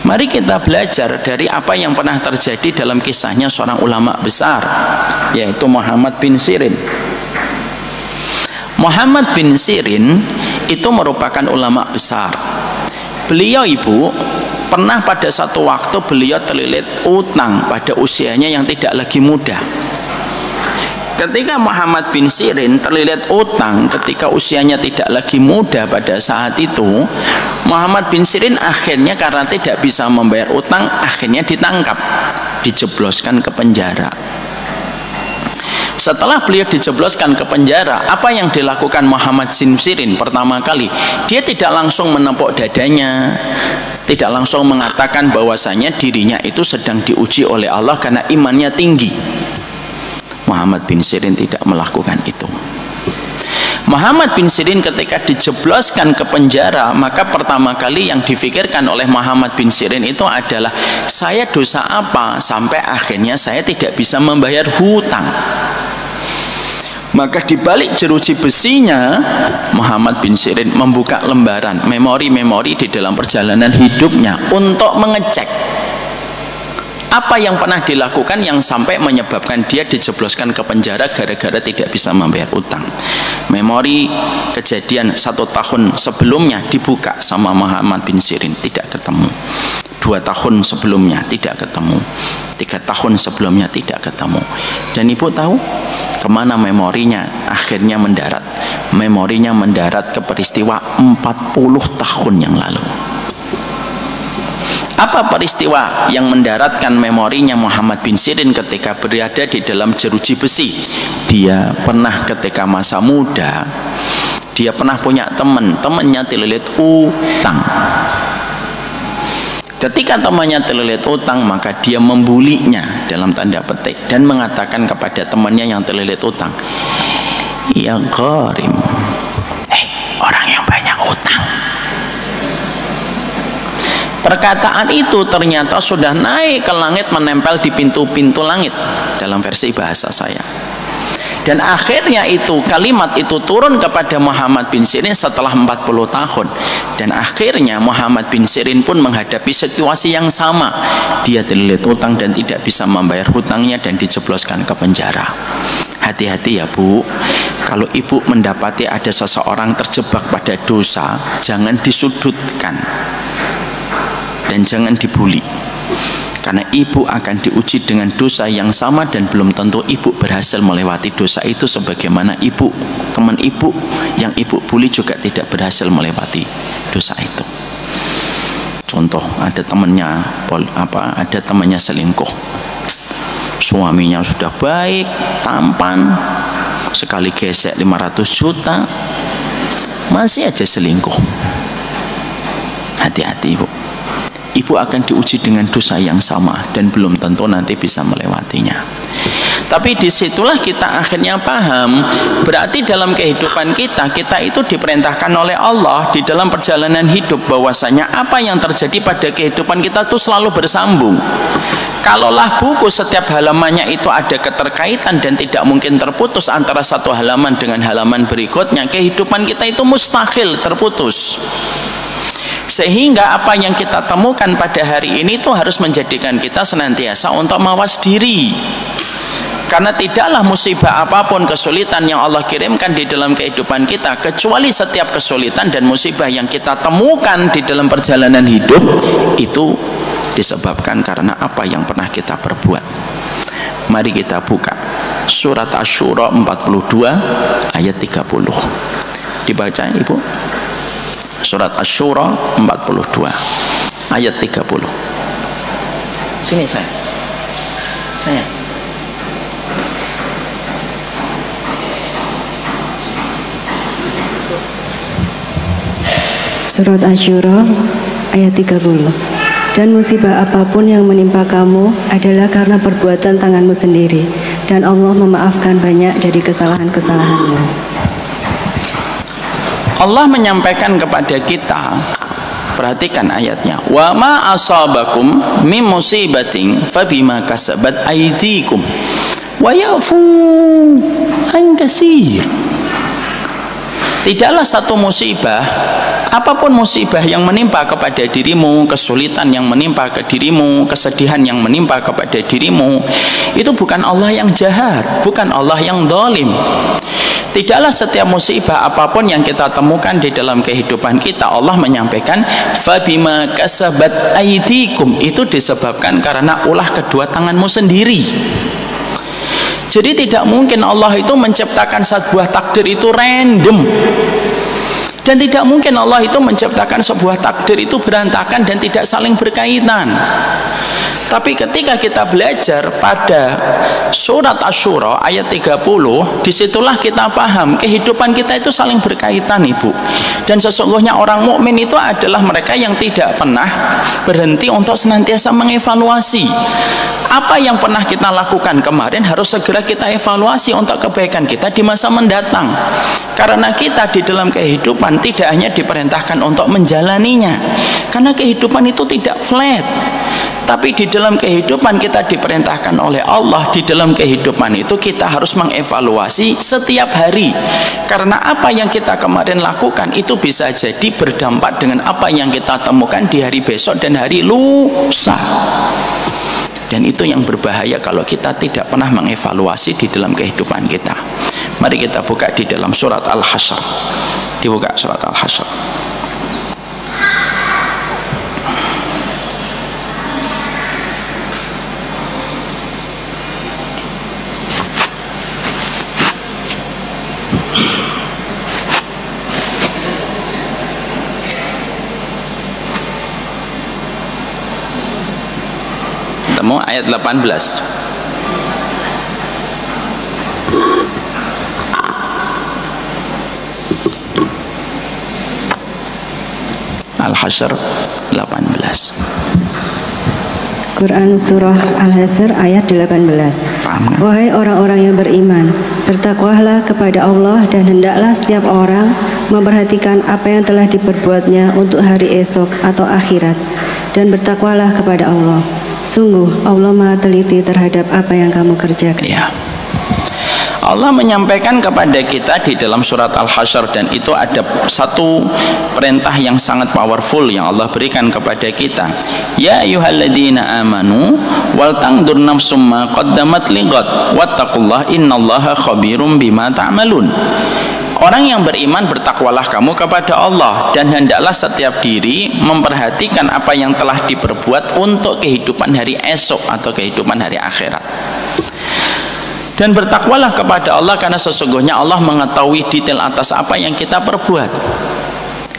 Mari kita belajar dari apa yang pernah terjadi dalam kisahnya seorang ulama besar, yaitu Muhammad bin Sirin. Muhammad bin Sirin itu merupakan ulama besar. Beliau ibu pernah pada satu waktu beliau terlilit utang pada usianya yang tidak lagi muda. Ketika Muhammad bin Sirin terlilit utang ketika usianya tidak lagi muda pada saat itu, Muhammad bin Sirin akhirnya karena tidak bisa membayar utang, akhirnya ditangkap, dijebloskan ke penjara. Setelah beliau dijebloskan ke penjara, apa yang dilakukan Muhammad bin Sirin pertama kali? Dia tidak langsung menepuk dadanya, tidak langsung mengatakan bahwasanya dirinya itu sedang diuji oleh Allah karena imannya tinggi. Muhammad bin Sirin tidak melakukan itu. Muhammad bin Sirin ketika dijebloskan ke penjara, maka pertama kali yang difikirkan oleh Muhammad bin Sirin itu adalah, saya dosa apa sampai akhirnya saya tidak bisa membayar hutang. Maka di balik jeruji besinya, Muhammad bin Sirin membuka lembaran memori-memori di dalam perjalanan hidupnya untuk mengecek apa yang pernah dilakukan yang sampai menyebabkan dia dijebloskan ke penjara gara-gara tidak bisa membayar utang. Memori kejadian 1 tahun sebelumnya dibuka sama Muhammad bin Sirin, tidak ketemu. 2 tahun sebelumnya tidak ketemu. 3 tahun sebelumnya tidak ketemu. Dan ibu tahu kemana memorinya akhirnya mendarat? Memorinya mendarat ke peristiwa 40 tahun yang lalu. Apa peristiwa yang mendaratkan memorinya Muhammad bin Sirin ketika berada di dalam jeruji besi? Dia pernah ketika masa muda, dia pernah punya temannya terlilit utang. Ketika temannya terlilit utang, maka dia membulinya dalam tanda petik dan mengatakan kepada temannya yang terlilit utang, "Ya gharim, orang yang banyak utang." Perkataan itu ternyata sudah naik ke langit, menempel di pintu-pintu langit dalam versi bahasa saya. Dan akhirnya itu kalimat itu turun kepada Muhammad bin Sirin setelah 40 tahun. Dan akhirnya Muhammad bin Sirin pun menghadapi situasi yang sama. Dia terlilit hutang dan tidak bisa membayar hutangnya dan dijebloskan ke penjara. Hati-hati ya Bu, kalau ibu mendapati ada seseorang terjebak pada dosa, jangan disudutkan dan jangan dibuli. Karena ibu akan diuji dengan dosa yang sama dan belum tentu ibu berhasil melewati dosa itu, sebagaimana ibu, teman ibu yang ibu bully juga tidak berhasil melewati dosa itu. Contoh, ada temannya selingkuh. Suaminya sudah baik, tampan, sekali gesek 500 juta, masih aja selingkuh. Hati-hati ibu. Ibu akan diuji dengan dosa yang sama dan belum tentu nanti bisa melewatinya. Tapi disitulah kita akhirnya paham, berarti dalam kehidupan kita itu diperintahkan oleh Allah di dalam perjalanan hidup, bahwasanya apa yang terjadi pada kehidupan kita itu selalu bersambung. Kalaulah buku setiap halamannya itu ada keterkaitan dan tidak mungkin terputus antara satu halaman dengan halaman berikutnya, kehidupan kita itu mustahil terputus. Sehingga apa yang kita temukan pada hari ini itu harus menjadikan kita senantiasa untuk mawas diri. Karena tidaklah musibah apapun, kesulitan yang Allah kirimkan di dalam kehidupan kita, kecuali setiap kesulitan dan musibah yang kita temukan di dalam perjalanan hidup itu disebabkan karena apa yang pernah kita perbuat. Mari kita buka surat Asy-Syura 42 ayat 30. Dibaca Ibu. Surat Asy-Syura 42 ayat 30. Sini saya. Surat Asy-Syura ayat 30. Dan musibah apapun yang menimpa kamu adalah karena perbuatan tanganmu sendiri, dan Allah memaafkan banyak dari kesalahan-kesalahanmu. Allah menyampaikan kepada kita, perhatikan ayatnya, wa ma asabakum min musibatin fabima kasabat aydikum wa yafu an katsir. Tidaklah satu musibah, apapun musibah yang menimpa kepada dirimu, kesulitan yang menimpa ke dirimu, kesedihan yang menimpa kepada dirimu, itu bukan Allah yang jahat, bukan Allah yang zalim. Tidaklah setiap musibah apapun yang kita temukan di dalam kehidupan kita, Allah menyampaikan fabima kasabat aydikum, itu disebabkan karena ulah kedua tanganmu sendiri. Jadi tidak mungkin Allah itu menciptakan sebuah takdir itu random, dan tidak mungkin Allah itu menciptakan sebuah takdir itu berantakan dan tidak saling berkaitan. Tapi ketika kita belajar pada surat Asy-Syura ayat 30, disitulah kita paham kehidupan kita itu saling berkaitan Ibu. Dan sesungguhnya orang mukmin itu adalah mereka yang tidak pernah berhenti untuk senantiasa mengevaluasi apa yang pernah kita lakukan kemarin, harus segera kita evaluasi untuk kebaikan kita di masa mendatang. Karena kita di dalam kehidupan tidak hanya diperintahkan untuk menjalaninya, karena kehidupan itu tidak flat. Tapi di dalam kehidupan kita diperintahkan oleh Allah, di dalam kehidupan itu kita harus mengevaluasi setiap hari. Karena apa yang kita kemarin lakukan itu bisa jadi berdampak dengan apa yang kita temukan di hari besok dan hari lusa. Dan itu yang berbahaya kalau kita tidak pernah mengevaluasi di dalam kehidupan kita. Mari kita buka di dalam surat Al-Hasyr. Dibuka surat Al-Hasyr. Ketemu ayat 18. Al-Hasyr 18. Quran Surah Al-Hasyr ayat 18. Wahai orang-orang yang beriman, bertakwalah kepada Allah dan hendaklah setiap orang memperhatikan apa yang telah diperbuatnya untuk hari esok atau akhirat, dan bertakwalah kepada Allah. Sungguh Allah Maha teliti terhadap apa yang kamu kerjakan. Ya. Allah menyampaikan kepada kita di dalam surat Al-Hasyr, dan itu ada satu perintah yang sangat powerful yang Allah berikan kepada kita. Ya ayyuhalladzina amanu wal tangdur nafsum ma qaddamat lighad wattaqullaha innallaha khabirum bima ta'malun. Orang yang beriman, bertakwalah kamu kepada Allah, dan hendaklah setiap diri memperhatikan apa yang telah diperbuat untuk kehidupan hari esok atau kehidupan hari akhirat. Dan bertakwalah kepada Allah, karena sesungguhnya Allah mengetahui detail atas apa yang kita perbuat.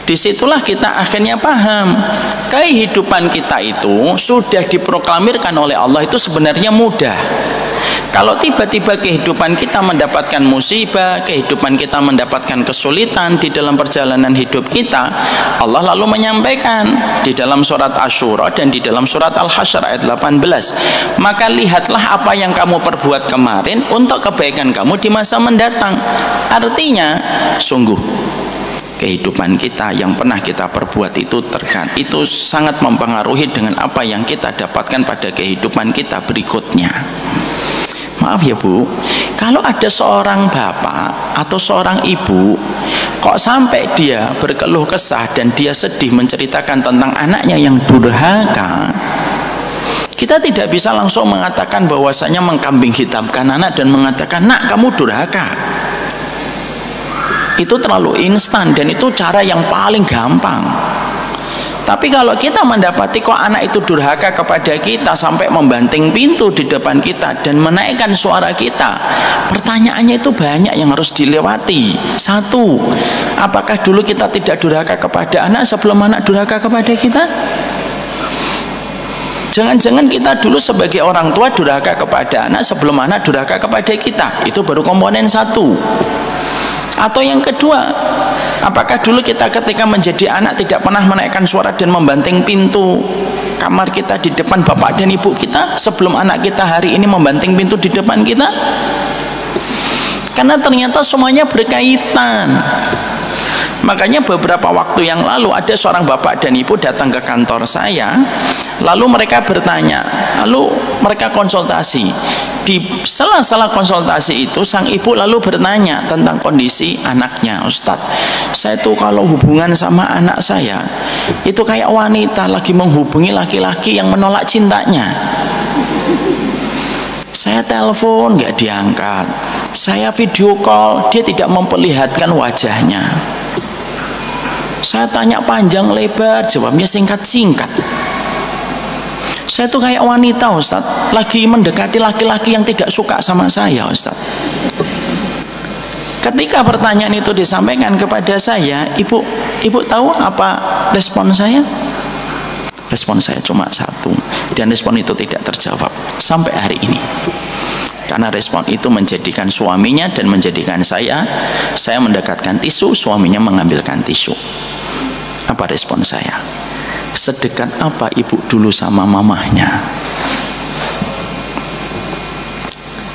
Disitulah kita akhirnya paham kehidupan kita itu sudah diproklamirkan oleh Allah itu sebenarnya mudah. Kalau tiba-tiba kehidupan kita mendapatkan musibah, kehidupan kita mendapatkan kesulitan di dalam perjalanan hidup kita, Allah lalu menyampaikan di dalam surat Asy-Syura dan di dalam surat Al-Hasyr ayat 18, maka lihatlah apa yang kamu perbuat kemarin untuk kebaikan kamu di masa mendatang. Artinya sungguh kehidupan kita yang pernah kita perbuat itu itu sangat mempengaruhi dengan apa yang kita dapatkan pada kehidupan kita berikutnya. Maaf ya Bu, kalau ada seorang bapak atau seorang ibu kok sampai dia berkeluh kesah dan dia sedih menceritakan tentang anaknya yang durhaka, kita tidak bisa langsung mengatakan bahwasanya mengkambing hitamkan anak dan mengatakan, nak kamu durhaka. Itu terlalu instan dan itu cara yang paling gampang. Tapi kalau kita mendapati kok anak itu durhaka kepada kita sampai membanting pintu di depan kita dan menaikkan suara kita, pertanyaannya itu banyak yang harus dilewati. Satu, apakah dulu kita tidak durhaka kepada anak sebelum anak durhaka kepada kita? Jangan-jangan kita dulu sebagai orang tua durhaka kepada anak sebelum anak durhaka kepada kita. Itu baru komponen satu. Atau yang kedua, apakah dulu kita ketika menjadi anak tidak pernah menaikkan suara dan membanting pintu kamar kita di depan bapak dan ibu kita sebelum anak kita hari ini membanting pintu di depan kita? Karena ternyata semuanya berkaitan. Makanya beberapa waktu yang lalu ada seorang bapak dan ibu datang ke kantor saya, lalu mereka bertanya, lalu mereka konsultasi. Di sela-sela konsultasi itu sang ibu lalu bertanya tentang kondisi anaknya. Ustadz, saya tuh kalau hubungan sama anak saya itu kayak wanita lagi menghubungi laki-laki yang menolak cintanya. Saya telepon nggak diangkat, saya video call dia tidak memperlihatkan wajahnya, saya tanya panjang lebar jawabnya singkat-singkat. Saya tuh kayak wanita Ustadz lagi mendekati laki-laki yang tidak suka sama saya Ustadz. Ketika pertanyaan itu disampaikan kepada saya, ibu tahu apa respon saya? Respon saya cuma satu, dan respon itu tidak terjawab sampai hari ini. Karena respon itu menjadikan suaminya dan menjadikan saya mendekatkan tisu, suaminya mengambilkan tisu. Apa respon saya? Sedekat apa ibu dulu sama mamahnya?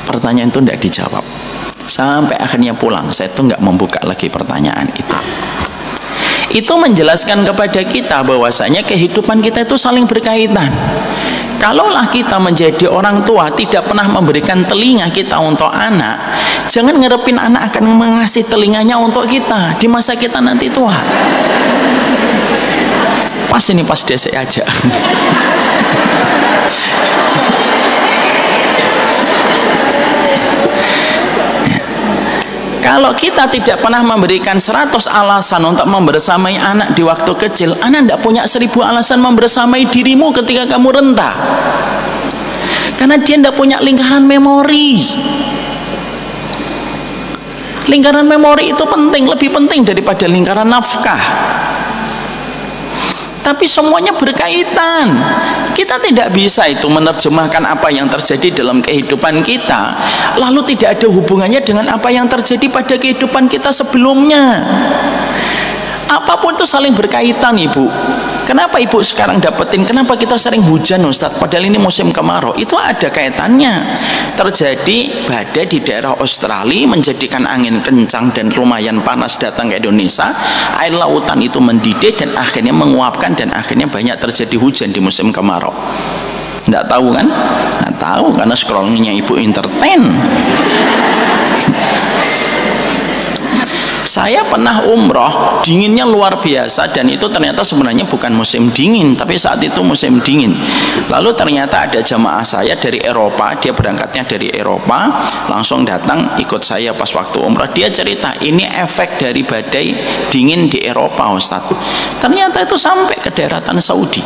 Pertanyaan itu tidak dijawab. Sampai akhirnya pulang, saya tuh nggak membuka lagi pertanyaan itu. Itu menjelaskan kepada kita bahwasanya kehidupan kita itu saling berkaitan. Kalaulah kita menjadi orang tua tidak pernah memberikan telinga kita untuk anak, jangan ngarepin anak akan mengasih telinganya untuk kita di masa kita nanti tua. Pas ini pas dia saya aja. Kalau kita tidak pernah memberikan 100 alasan untuk membersamai anak di waktu kecil, anak tidak punya 1000 alasan membersamai dirimu ketika kamu rentah. Karena dia tidak punya lingkaran memori. Lingkaran memori itu penting, lebih penting daripada lingkaran nafkah. Tapi semuanya berkaitan. Kita tidak bisa itu menerjemahkan apa yang terjadi dalam kehidupan kita lalu tidak ada hubungannya dengan apa yang terjadi pada kehidupan kita sebelumnya. Apapun itu saling berkaitan Ibu. Kenapa Ibu sekarang dapetin, kenapa kita sering hujan Ustadz padahal ini musim kemarau? Itu ada kaitannya. Terjadi badai di daerah Australia menjadikan angin kencang dan lumayan panas datang ke Indonesia. Air lautan itu mendidih dan akhirnya menguapkan dan akhirnya banyak terjadi hujan di musim kemarau. Nggak tahu kan? Nggak tahu karena scrollingnya Ibu entertain. Saya pernah umroh, dinginnya luar biasa, dan itu ternyata sebenarnya bukan musim dingin, tapi saat itu musim dingin. Lalu ternyata ada jamaah saya dari Eropa, dia berangkatnya dari Eropa, langsung datang ikut saya pas waktu umroh. Dia cerita, ini efek dari badai dingin di Eropa, Ustaz. Ternyata itu sampai ke daratan Saudi.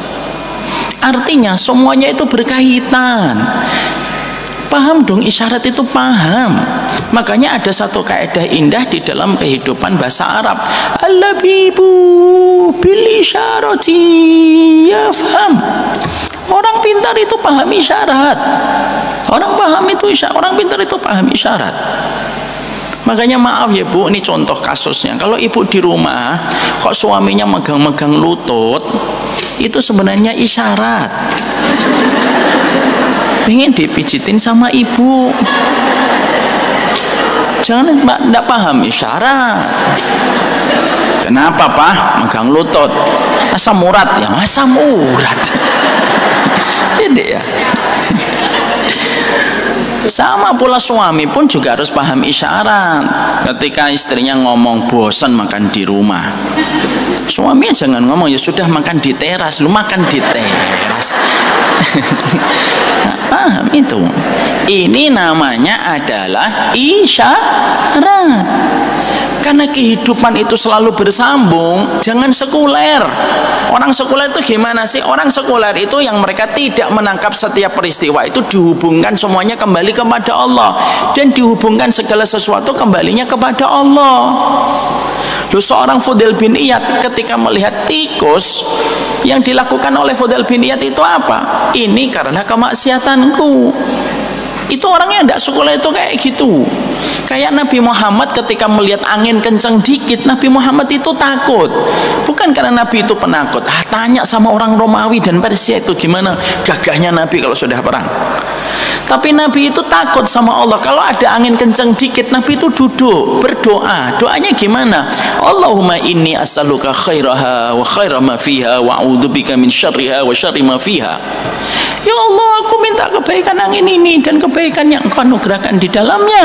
Artinya semuanya itu berkaitan. Paham dong, isyarat itu paham. Makanya ada satu kaidah indah di dalam kehidupan bahasa Arab. Al-labibu bil isyarati yafham. Orang pintar itu paham isyarat. Orang pintar itu paham isyarat. Makanya maaf ya Bu, ini contoh kasusnya. Kalau ibu di rumah kok suaminya megang-megang lutut, itu sebenarnya isyarat. Pengen dipijitin sama ibu. Jangan Mbak tidak paham isyarat. Kenapa Pak megang lutut? Asam urat ya, asam urat. Jadi ya. Sama pula suami pun juga harus paham isyarat. Ketika istrinya ngomong bosan makan di rumah, suaminya jangan ngomong ya sudah makan di teras, lu makan di teras. Nah, paham itu. Ini namanya adalah isyarat. Karena kehidupan itu selalu bersambung, jangan sekuler. Orang sekuler itu gimana sih? Orang sekuler itu yang mereka tidak menangkap setiap peristiwa itu dihubungkan semuanya kembali kepada Allah, dan dihubungkan segala sesuatu kembalinya kepada Allah. Loh, seorang Fudail bin Iyad ketika melihat tikus, yang dilakukan oleh Fudail bin Iyad itu apa? Ini karena kemaksiatanku. Itu orangnya tidak sekuler itu kayak gitu. Kayak Nabi Muhammad ketika melihat angin kencang dikit, Nabi Muhammad itu takut. Bukan karena Nabi itu penakut. Tanya sama orang Romawi dan Persia itu gimana gagahnya Nabi kalau sudah perang. Tapi Nabi itu takut sama Allah. Kalau ada angin kencang dikit, Nabi itu duduk berdoa. Doanya gimana? Allahumma inni as'aluka khairaha wa khaira ma fiha wa a'udzubika min syarriha wa syarri ma fiha. Ya Allah, aku minta kebaikan angin ini dan kebaikan yang Engkau anugerahkan di dalamnya.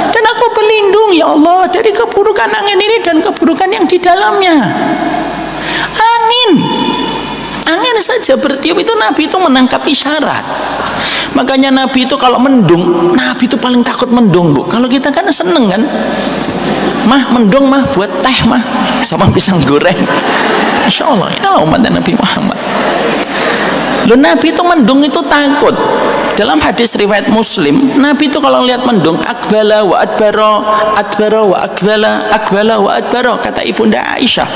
Dan aku berlindung ya Allah dari keburukan angin ini dan keburukan yang di dalamnya. Angin saja bertiup itu Nabi itu menangkap isyarat. Makanya Nabi itu kalau mendung, Nabi itu paling takut mendung, Bu. Kalau kita kan seneng kan, mah mendung mah buat teh mah sama pisang goreng. Insya Allah, itulah umat Nabi Muhammad. Loh, Nabi itu mendung itu takut. Dalam hadis riwayat Muslim, Nabi itu kalau lihat mendung, akbala wa adbara, adbara wa akbala, akbala wa adbara, kata Ibunda Aisyah.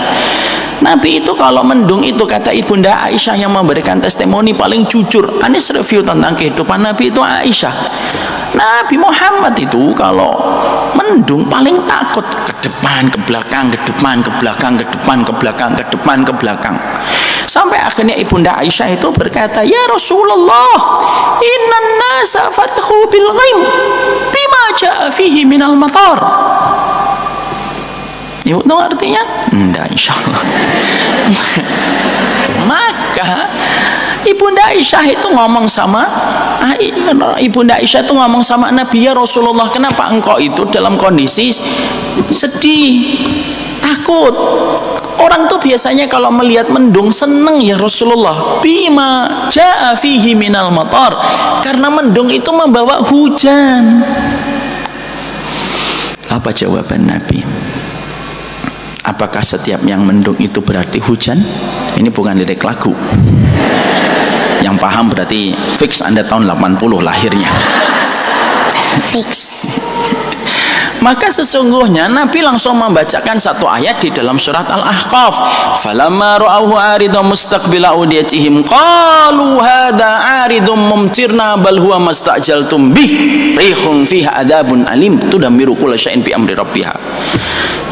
Nabi itu kalau mendung itu, kata Ibunda Aisyah yang memberikan testimoni paling jujur. Anis review tentang kehidupan Nabi itu Aisyah. Nabi Muhammad itu kalau mendung paling takut, ke depan, ke belakang, ke depan, ke belakang, ke depan, ke belakang, ke depan, ke belakang. Sampai akhirnya Ibunda Aisyah itu berkata, ya Rasulullah, innan nasa farihu bil ghaim bima ja'a fihi minal matar. Ibu tahu artinya? Enggak, insya Allah. Maka Ibunda Aisyah itu ngomong sama Nabi, ya Rasulullah, kenapa engkau itu dalam kondisi sedih, takut? Orang tuh biasanya kalau melihat mendung seneng ya Rasulullah. Bima ja'a fihi minal matar, karena mendung itu membawa hujan. Apa jawaban Nabi? Apakah setiap yang mendung itu berarti hujan? Ini bukan lirik lagu. Yang paham berarti fix Anda tahun 80 lahirnya. Fix. Maka sesungguhnya Nabi langsung membacakan satu ayat di dalam surat Al-Ahqaf. Falamma ra'awhu 'aridan mustaqbila awdiyatihim qalu hadza 'aridun mumtirna bal huwa mastajaltum bih rihun fiha adzabun alim tudammiru kulla syai'in bi amri rabbiha.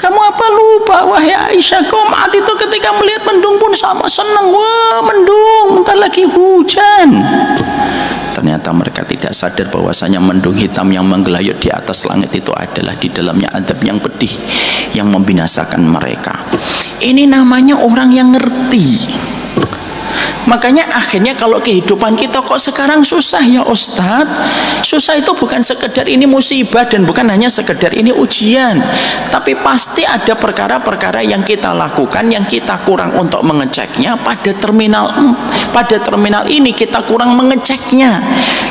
Kamu apa lupa wahai Aisyah, kaum Ad itu ketika melihat mendung pun sama senang. Wah, mendung, bentar lagi hujan. Ternyata mereka tidak sadar bahwasanya mendung hitam yang menggelayut di atas langit itu adalah di dalamnya azab yang pedih yang membinasakan mereka. Ini namanya orang yang ngerti. Makanya akhirnya kalau kehidupan kita kok sekarang susah ya Ustadz. Susah itu bukan sekedar ini musibah dan bukan hanya sekedar ini ujian, tapi pasti ada perkara-perkara yang kita lakukan yang kita kurang untuk mengeceknya. Pada terminal ini kita kurang mengeceknya.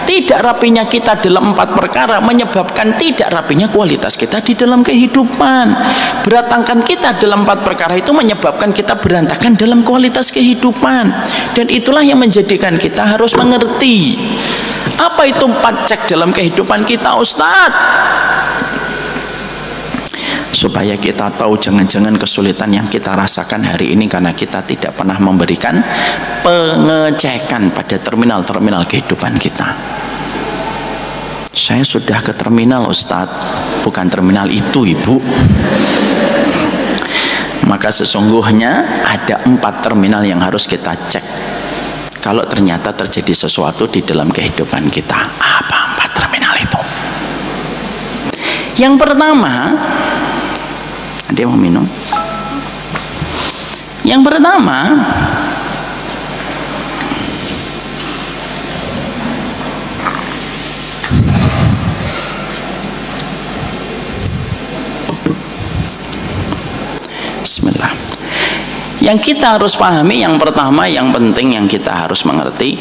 Tidak rapinya kita dalam 4 perkara menyebabkan tidak rapinya kualitas kita di dalam kehidupan. Berantakan kita dalam 4 perkara itu menyebabkan kita berantakan dalam kualitas kehidupan. Dan itulah yang menjadikan kita harus mengerti apa itu 4 cek dalam kehidupan kita Ustadz, supaya kita tahu jangan-jangan kesulitan yang kita rasakan hari ini karena kita tidak pernah memberikan pengecekan pada terminal-terminal kehidupan kita. Saya sudah ke terminal Ustadz, bukan terminal itu Ibu. Maka sesungguhnya ada 4 terminal yang harus kita cek kalau ternyata terjadi sesuatu di dalam kehidupan kita. Apa 4 terminal itu? Yang pertama, dia mau minum. Yang pertama, bismillah. Yang kita harus pahami, yang pertama, yang penting yang kita harus mengerti,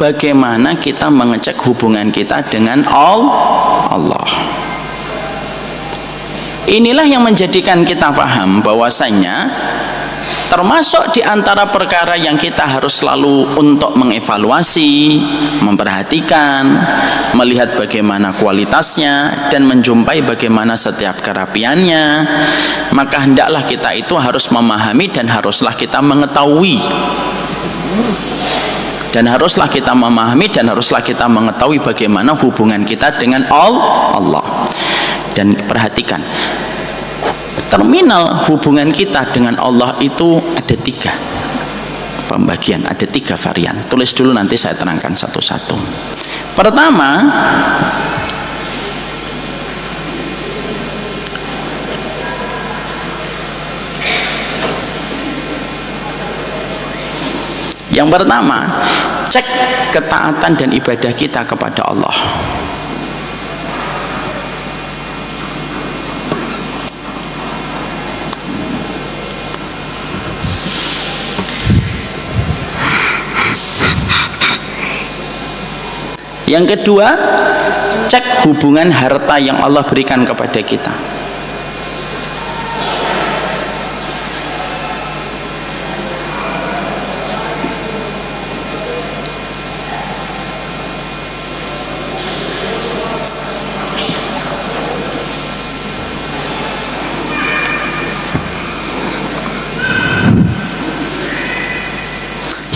bagaimana kita mengecek hubungan kita dengan Allah. Inilah yang menjadikan kita paham bahwasanya termasuk di antara perkara yang kita harus selalu untuk mengevaluasi, memperhatikan, melihat bagaimana kualitasnya dan menjumpai bagaimana setiap kerapiannya. Maka hendaklah kita itu harus memahami dan haruslah kita mengetahui. Dan haruslah kita memahami dan haruslah kita mengetahui bagaimana hubungan kita dengan Allah. Dan perhatikan, terminal hubungan kita dengan Allah itu ada 3 pembagian, ada 3 varian. Tulis dulu, nanti saya terangkan satu-satu. Pertama, cek ketaatan dan ibadah kita kepada Allah. Yang kedua, cek hubungan harta yang Allah berikan kepada kita.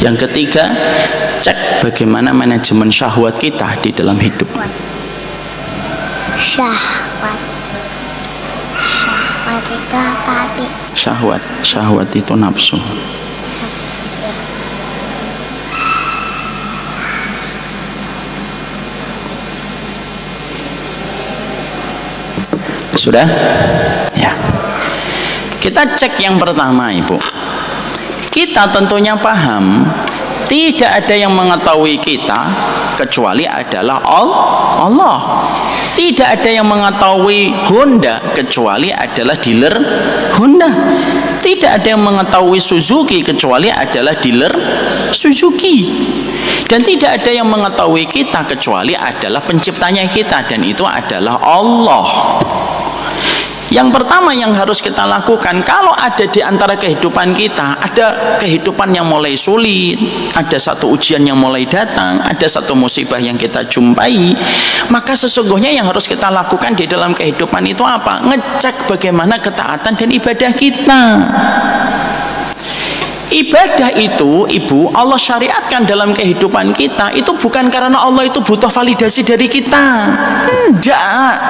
Yang ketiga, cek bagaimana manajemen syahwat kita di dalam hidup. Syahwat itu apa, Abi? Syahwat itu nafsu. Sudah? Ya. Kita cek yang pertama, Ibu. Kita tentunya paham tidak ada yang mengetahui kita kecuali adalah Allah. Tidak ada yang mengetahui Honda kecuali adalah dealer Honda. Tidak ada yang mengetahui Suzuki kecuali adalah dealer Suzuki. Dan tidak ada yang mengetahui kita kecuali adalah penciptanya kita, dan itu adalah Allah. Yang pertama yang harus kita lakukan, kalau ada di antara kehidupan kita, ada kehidupan yang mulai sulit, ada satu ujian yang mulai datang, ada satu musibah yang kita jumpai, maka sesungguhnya yang harus kita lakukan di dalam kehidupan itu apa? Ngecek bagaimana ketaatan dan ibadah kita. Ibadah itu, Ibu, Allah syariatkan dalam kehidupan kita itu bukan karena Allah itu butuh validasi dari kita.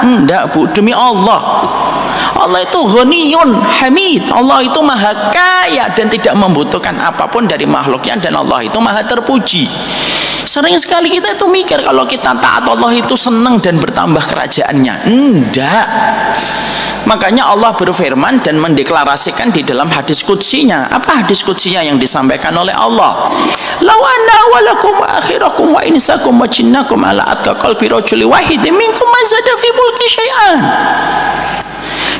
Enggak, Bu, demi Allah. Allah itu ghaniyun hamid. Allah itu maha kaya dan tidak membutuhkan apapun dari makhluknya, dan Allah itu maha terpuji. Sering sekali kita itu mikir kalau kita taat Allah itu senang dan bertambah kerajaannya. Enggak. Makanya Allah berfirman dan mendeklarasikan di dalam hadis qudsinya. Apa hadis qudsinya yang disampaikan oleh Allah? Law anna awalakum wa akhirakum wa insakum wa jinnakum ala atqa qalbi rajuli wahidin minkum mazada fi mulki syai'an.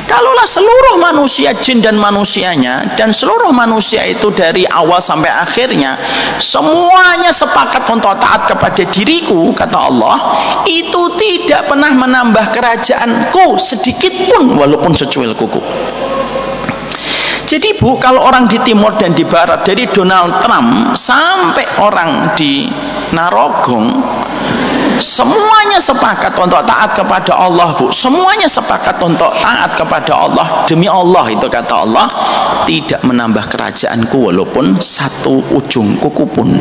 Kalaulah seluruh manusia, jin dan manusianya, dan seluruh manusia itu dari awal sampai akhirnya semuanya sepakat untuk taat kepada diriku, kata Allah, itu tidak pernah menambah kerajaanku sedikit pun walaupun secuil kuku. Jadi Bu, kalau orang di timur dan di barat, dari Donald Trump sampai orang di Narogong, semuanya sepakat untuk taat kepada Allah, Bu. Semuanya sepakat untuk taat kepada Allah. Demi Allah, itu kata Allah, tidak menambah kerajaanku walaupun satu ujung kuku pun.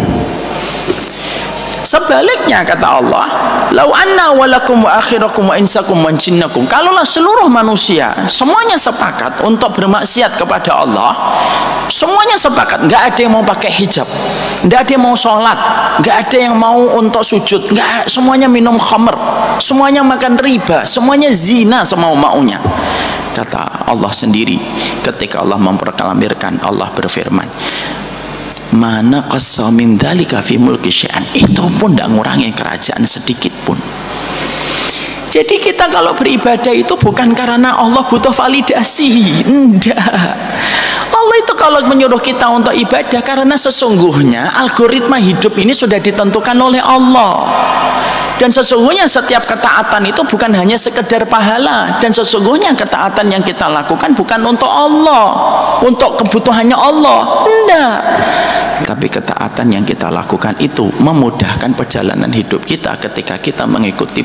Sebaliknya kata Allah, lau anna walakum wa akhirakum wa insakum wa jinnakum, kalaulah seluruh manusia semuanya sepakat untuk bermaksiat kepada Allah, semuanya sepakat, nggak ada yang mau pakai hijab, nggak ada yang mau sholat, nggak ada yang mau untuk sujud, nggak, semuanya minum khamr, semuanya makan riba, semuanya zina semau-maunya. Kata Allah sendiri ketika Allah memproklamirkan, Allah berfirman, mana qasamin dzalika fi mulki syai'an, itu pun tidak ngurangi kerajaan sedikit pun. Jadi kita kalau beribadah itu bukan karena Allah butuh validasi, enggak. Allah itu kalau menyuruh kita untuk ibadah karena sesungguhnya algoritma hidup ini sudah ditentukan oleh Allah. Dan sesungguhnya setiap ketaatan itu bukan hanya sekedar pahala, dan sesungguhnya ketaatan yang kita lakukan bukan untuk Allah, untuk kebutuhannya Allah, enggak. Tapi ketaatan yang kita lakukan itu memudahkan perjalanan hidup kita ketika kita mengikuti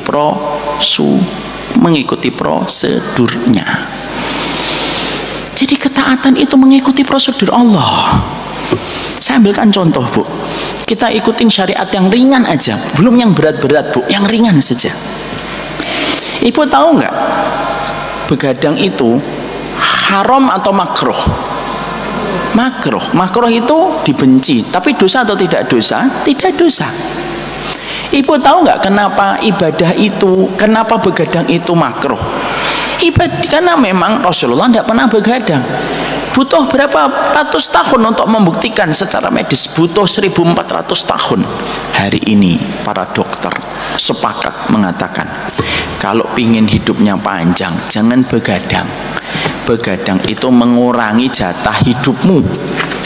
prosedurnya. Jadi ketaatan itu mengikuti prosedur Allah. Saya ambilkan contoh, Bu. Kita ikutin syariat yang ringan aja, belum yang berat-berat, Bu, yang ringan saja. Ibu tahu nggak, begadang itu haram atau makruh? Makruh. Makruh itu dibenci, tapi dosa atau tidak dosa? Tidak dosa. Ibu tahu nggak kenapa ibadah itu, kenapa begadang itu makruh? Karena memang Rasulullah tidak pernah begadang. Butuh berapa ratus tahun untuk membuktikan secara medis, butuh 1400 tahun. Hari ini para dokter sepakat mengatakan, kalau pingin hidupnya panjang, jangan begadang. Begadang itu mengurangi jatah hidupmu.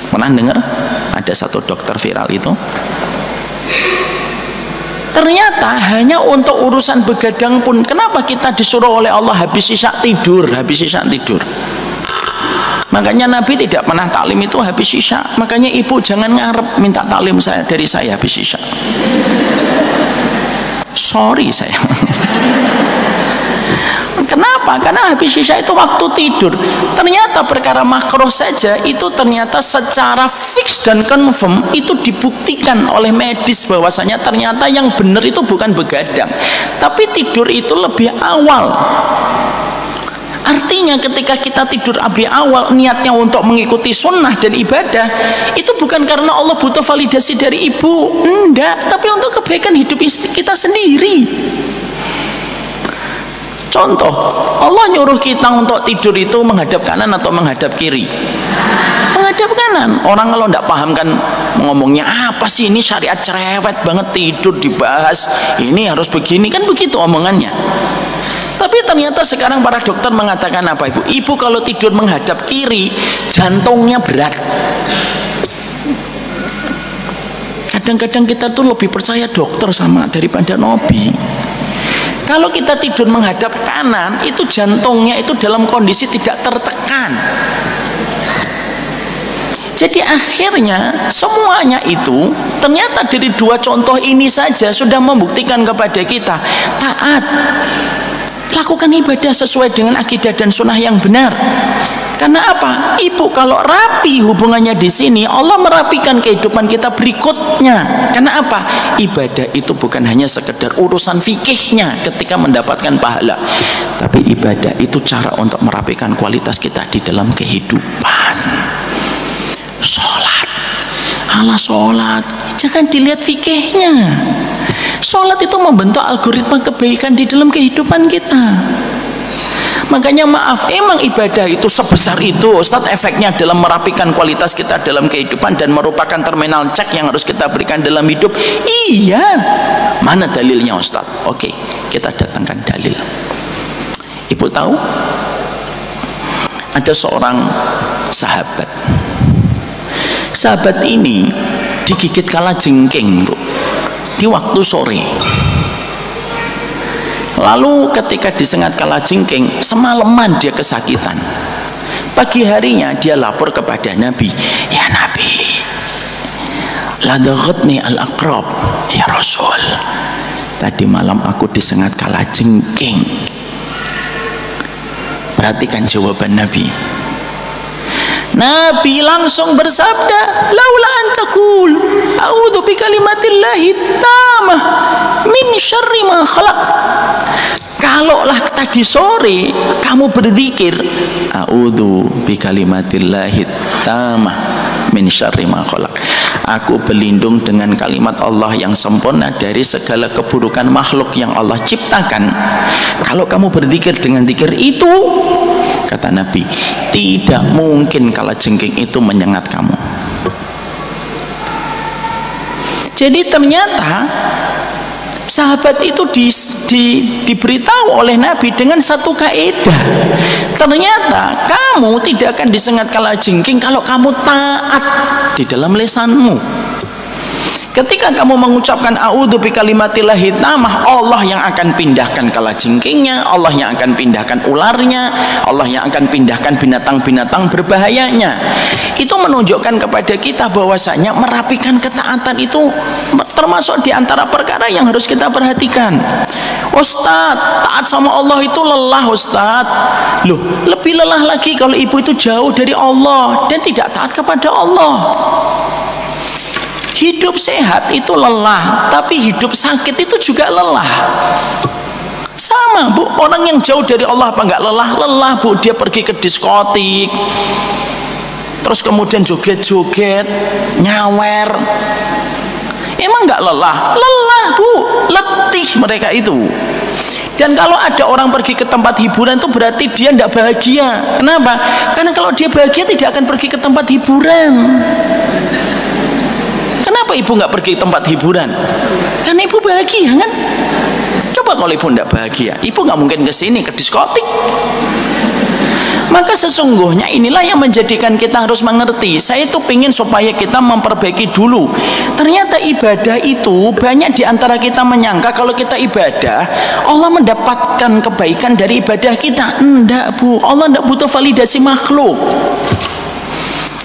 Pernah dengar? Ada satu dokter viral itu. Ternyata hanya untuk urusan begadang pun, kenapa kita disuruh oleh Allah habis isya tidur, habis isya tidur? Makanya Nabi tidak pernah taklim itu habis isya. Makanya ibu jangan ngarep minta taklim dari saya habis isya. Sorry saya. Kenapa? Karena habis isya itu waktu tidur. Ternyata perkara makruh saja itu ternyata secara fix dan confirm itu dibuktikan oleh medis bahwasanya ternyata yang benar itu bukan begadang, tapi tidur itu lebih awal. Artinya ketika kita tidur lebih awal, niatnya untuk mengikuti sunnah dan ibadah, itu bukan karena Allah butuh validasi dari ibu, enggak, tapi untuk kebaikan hidup kita sendiri. Contoh, Allah nyuruh kita untuk tidur itu menghadap kanan atau menghadap kiri? Menghadap kanan. Orang kalau tidak paham kan ngomongnya apa sih, ini syariat cerewet banget, tidur dibahas, ini harus begini, kan begitu omongannya. Tapi ternyata sekarang para dokter mengatakan apa, Ibu? Ibu kalau tidur menghadap kiri, jantungnya berat. Kadang-kadang kita tuh lebih percaya dokter daripada Nabi. Kalau kita tidur menghadap kanan, itu jantungnya itu dalam kondisi tidak tertekan. Jadi akhirnya semuanya itu ternyata dari dua contoh ini saja sudah membuktikan kepada kita taat. Lakukan ibadah sesuai dengan akidah dan sunnah yang benar. Karena apa? Ibu kalau rapi hubungannya di sini, Allah merapikan kehidupan kita berikutnya. Karena apa? Ibadah itu bukan hanya sekedar urusan fikihnya ketika mendapatkan pahala, tapi ibadah itu cara untuk merapikan kualitas kita di dalam kehidupan. Sholat, ala sholat, jangan dilihat fikihnya. Sholat itu membentuk algoritma kebaikan di dalam kehidupan kita. Makanya maaf, emang ibadah itu sebesar itu Ustadz, efeknya dalam merapikan kualitas kita dalam kehidupan dan merupakan terminal cek yang harus kita berikan dalam hidup. Iya, mana dalilnya Ustadz? Oke, kita datangkan dalil. Ibu tahu ada seorang sahabat ini digigit kalajengking, Bu, di waktu sore. Lalu ketika disengat kalajengking, semalaman dia kesakitan. Pagi harinya dia lapor kepada Nabi, ya Nabi, ladaghatni al-aqrab, ya Rasul, tadi malam aku disengat kalajengking. Perhatikan jawaban Nabi. Nabi langsung bersabda, laula antakul a'udzu bikalimatillahi tammah min syarri ma khalaq. Kalaulah tadi sore kamu berzikir, a'udzu bikalimatillahi tammah min syarri ma khalaq, aku berlindung dengan kalimat Allah yang sempurna dari segala keburukan makhluk yang Allah ciptakan. Kalau kamu berzikir dengan zikir itu, kata Nabi, tidak mungkin kalajengking itu menyengat kamu. Jadi ternyata sahabat itu diberitahu oleh Nabi dengan satu kaidah. Ternyata kamu tidak akan disengat kalajengking kalau kamu taat di dalam lisanmu. Ketika kamu mengucapkan a'udzu bikalimatillahi tammah, Allah yang akan pindahkan kalajengkingnya, Allah yang akan pindahkan ularnya, Allah yang akan pindahkan binatang-binatang berbahayanya. Itu menunjukkan kepada kita bahwasanya merapikan ketaatan itu termasuk di antara perkara yang harus kita perhatikan. Ustadz, taat sama Allah itu lelah Ustadz. Loh, lebih lelah lagi kalau ibu itu jauh dari Allah dan tidak taat kepada Allah. Hidup sehat itu lelah, tapi hidup sakit itu juga lelah. Sama, Bu, orang yang jauh dari Allah apa enggak lelah? Lelah, Bu. Dia pergi ke diskotik, terus kemudian joget-joget, nyawer. Emang enggak lelah? Lelah, Bu. Letih mereka itu. Dan kalau ada orang pergi ke tempat hiburan itu berarti dia tidak bahagia. Kenapa? Karena kalau dia bahagia tidak akan pergi ke tempat hiburan. Kenapa ibu nggak pergi ke tempat hiburan? Karena ibu bahagia kan? Coba kalau ibu tidak bahagia, ibu nggak mungkin ke sini, ke diskotik. Maka sesungguhnya inilah yang menjadikan kita harus mengerti. Saya itu ingin supaya kita memperbaiki dulu. Ternyata ibadah itu banyak diantara kita menyangka kalau kita ibadah Allah mendapatkan kebaikan dari ibadah kita. Enggak, Bu. Allah enggak butuh validasi makhluk.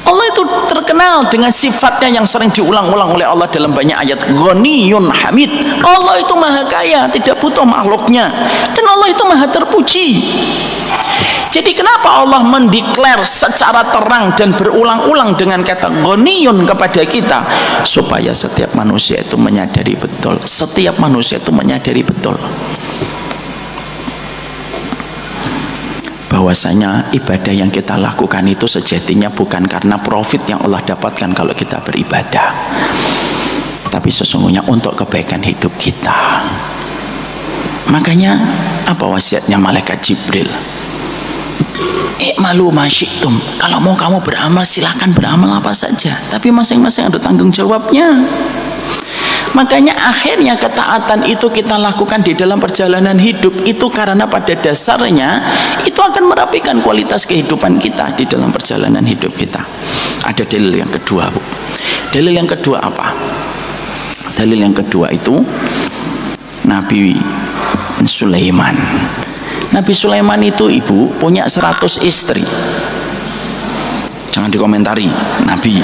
Allah itu terkenal dengan sifatnya yang sering diulang-ulang oleh Allah dalam banyak ayat. Ghaniyun Hamid. Allah itu maha kaya, tidak butuh makhluknya. Dan Allah itu maha terpuji. Jadi kenapa Allah mendeklar secara terang dan berulang-ulang dengan kata Ghaniyun kepada kita? Supaya setiap manusia itu menyadari betul. Setiap manusia itu menyadari betul bahwasanya ibadah yang kita lakukan itu sejatinya bukan karena profit yang Allah dapatkan kalau kita beribadah, tapi sesungguhnya untuk kebaikan hidup kita. Makanya apa wasiatnya malaikat Jibril? I'malu ma syi'tum. Kalau mau kamu beramal silahkan beramal apa saja, tapi masing-masing ada tanggung jawabnya. Makanya akhirnya ketaatan itu kita lakukan di dalam perjalanan hidup itu karena pada dasarnya itu akan merapikan kualitas kehidupan kita di dalam perjalanan hidup kita. Ada dalil yang kedua, Bu. Dalil yang kedua apa? Dalil yang kedua itu Nabi Sulaiman. Nabi Sulaiman itu, Ibu, punya 100 istri. Jangan dikomentari, Nabi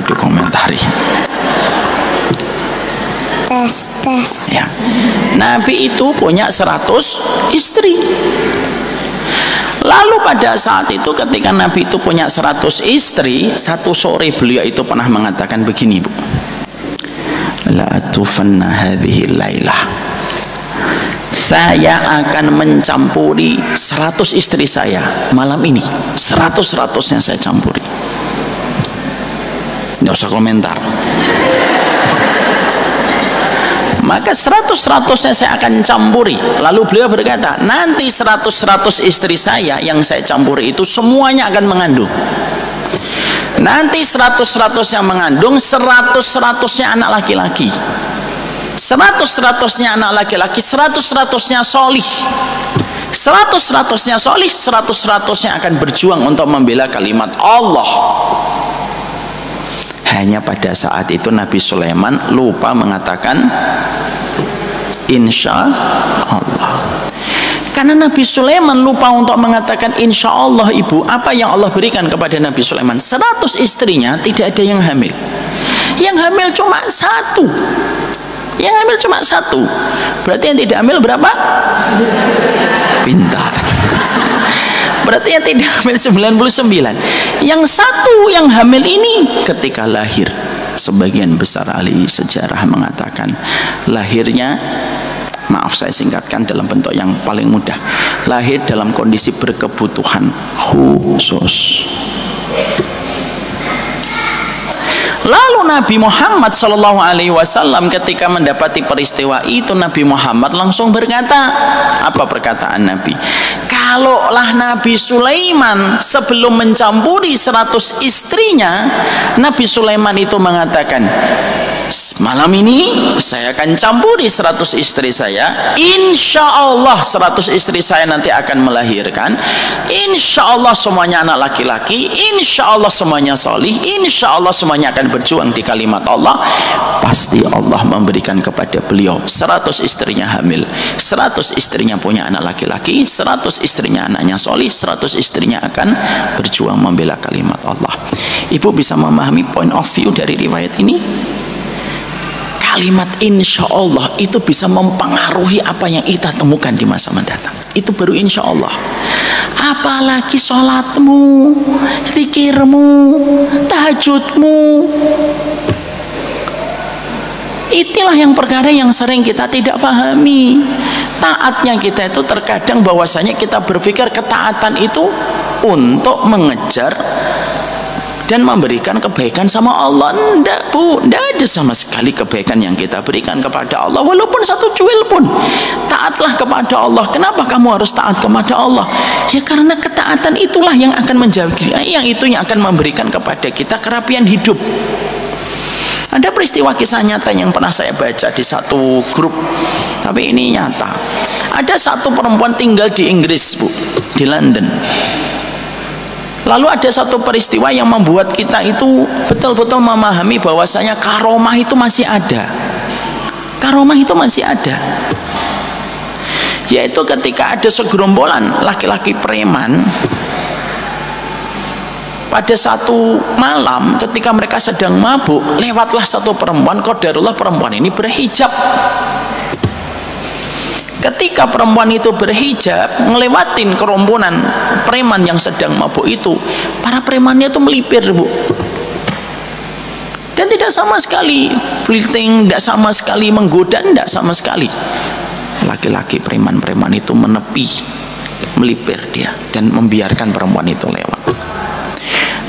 dikomentari. Tes. Ya. Nabi itu punya 100 istri. Lalu pada saat itu ketika Nabi itu punya 100 istri, satu sore beliau itu pernah mengatakan begini, Bu. La atufanna hadhihi lailah. Saya akan mencampuri 100 istri saya malam ini. 100-100-nya saya campuri. Nggak usah komentar. maka 100-100-nya saya akan campuri. Lalu beliau berkata, nanti 100-100 istri saya yang saya campuri itu semuanya akan mengandung. Nanti 100-100-nya mengandung, 100-100-nya anak laki-laki, 100-100-nya anak laki-laki, 100-100-nya solih, 100-100-nya solih, 100-100-nya akan berjuang untuk membela kalimat Allah. Hanya pada saat itu Nabi Sulaiman lupa mengatakan insya Allah. Karena Nabi Sulaiman lupa untuk mengatakan insya Allah, ibu, apa yang Allah berikan kepada Nabi Sulaiman? 100 istrinya tidak ada yang hamil. Yang hamil cuma satu. Yang hamil cuma satu. Berarti yang tidak hamil berapa? Pintar. Berarti yang tidak hamil 99. Yang satu yang hamil ini ketika lahir, sebagian besar ahli sejarah mengatakan lahirnya, maaf saya singkatkan dalam bentuk yang paling mudah, lahir dalam kondisi berkebutuhan khusus. Lalu Nabi Muhammad SAW ketika mendapati peristiwa itu, Nabi Muhammad langsung berkata, apa perkataan Nabi? Kalaulah Nabi Sulaiman sebelum mencampuri 100 istrinya, Nabi Sulaiman itu mengatakan, malam ini saya akan campuri 100 istri saya, insya Allah 100 istri saya nanti akan melahirkan, insya Allah semuanya anak laki-laki, insya Allah semuanya solih, insya Allah semuanya akan berjuang di kalimat Allah. Pasti Allah memberikan kepada beliau 100 istrinya hamil, 100 istrinya punya anak laki-laki, 100 istrinya anaknya solih, 100 istrinya akan berjuang membela kalimat Allah. Ibu bisa memahami point of view dari riwayat ini? Kalimat insya Allah itu bisa mempengaruhi apa yang kita temukan di masa mendatang. Itu baru insya Allah. Apalagi sholatmu, zikirmu, tahajudmu. Itulah yang perkara yang sering kita tidak pahami. Taatnya kita itu terkadang bahwasanya kita berpikir ketaatan itu untuk mengejar dan memberikan kebaikan sama Allah. Enggak, bu, enggak ada sama sekali kebaikan yang kita berikan kepada Allah, walaupun satu cuil pun. Taatlah kepada Allah. Kenapa kamu harus taat kepada Allah? Ya karena ketaatan itulah yang akan menjaga, yang itu yang akan memberikan kepada kita kerapian hidup. Ada peristiwa kisah nyata yang pernah saya baca di satu grup, tapi ini nyata. Ada satu perempuan tinggal di Inggris, bu, di London. Lalu ada satu peristiwa yang membuat kita itu betul-betul memahami bahwasanya karomah itu masih ada. Karomah itu masih ada. Yaitu ketika ada segerombolan laki-laki preman, pada satu malam ketika mereka sedang mabuk, lewatlah satu perempuan, qadarullah perempuan ini berhijab. Ketika perempuan itu berhijab ngelewatin kerombolan preman yang sedang mabuk itu, para premannya itu melipir, bu, dan tidak sama sekali flirting, tidak sama sekali menggoda, tidak sama sekali. Laki-laki preman-preman itu menepi, melipir dia dan membiarkan perempuan itu lewat.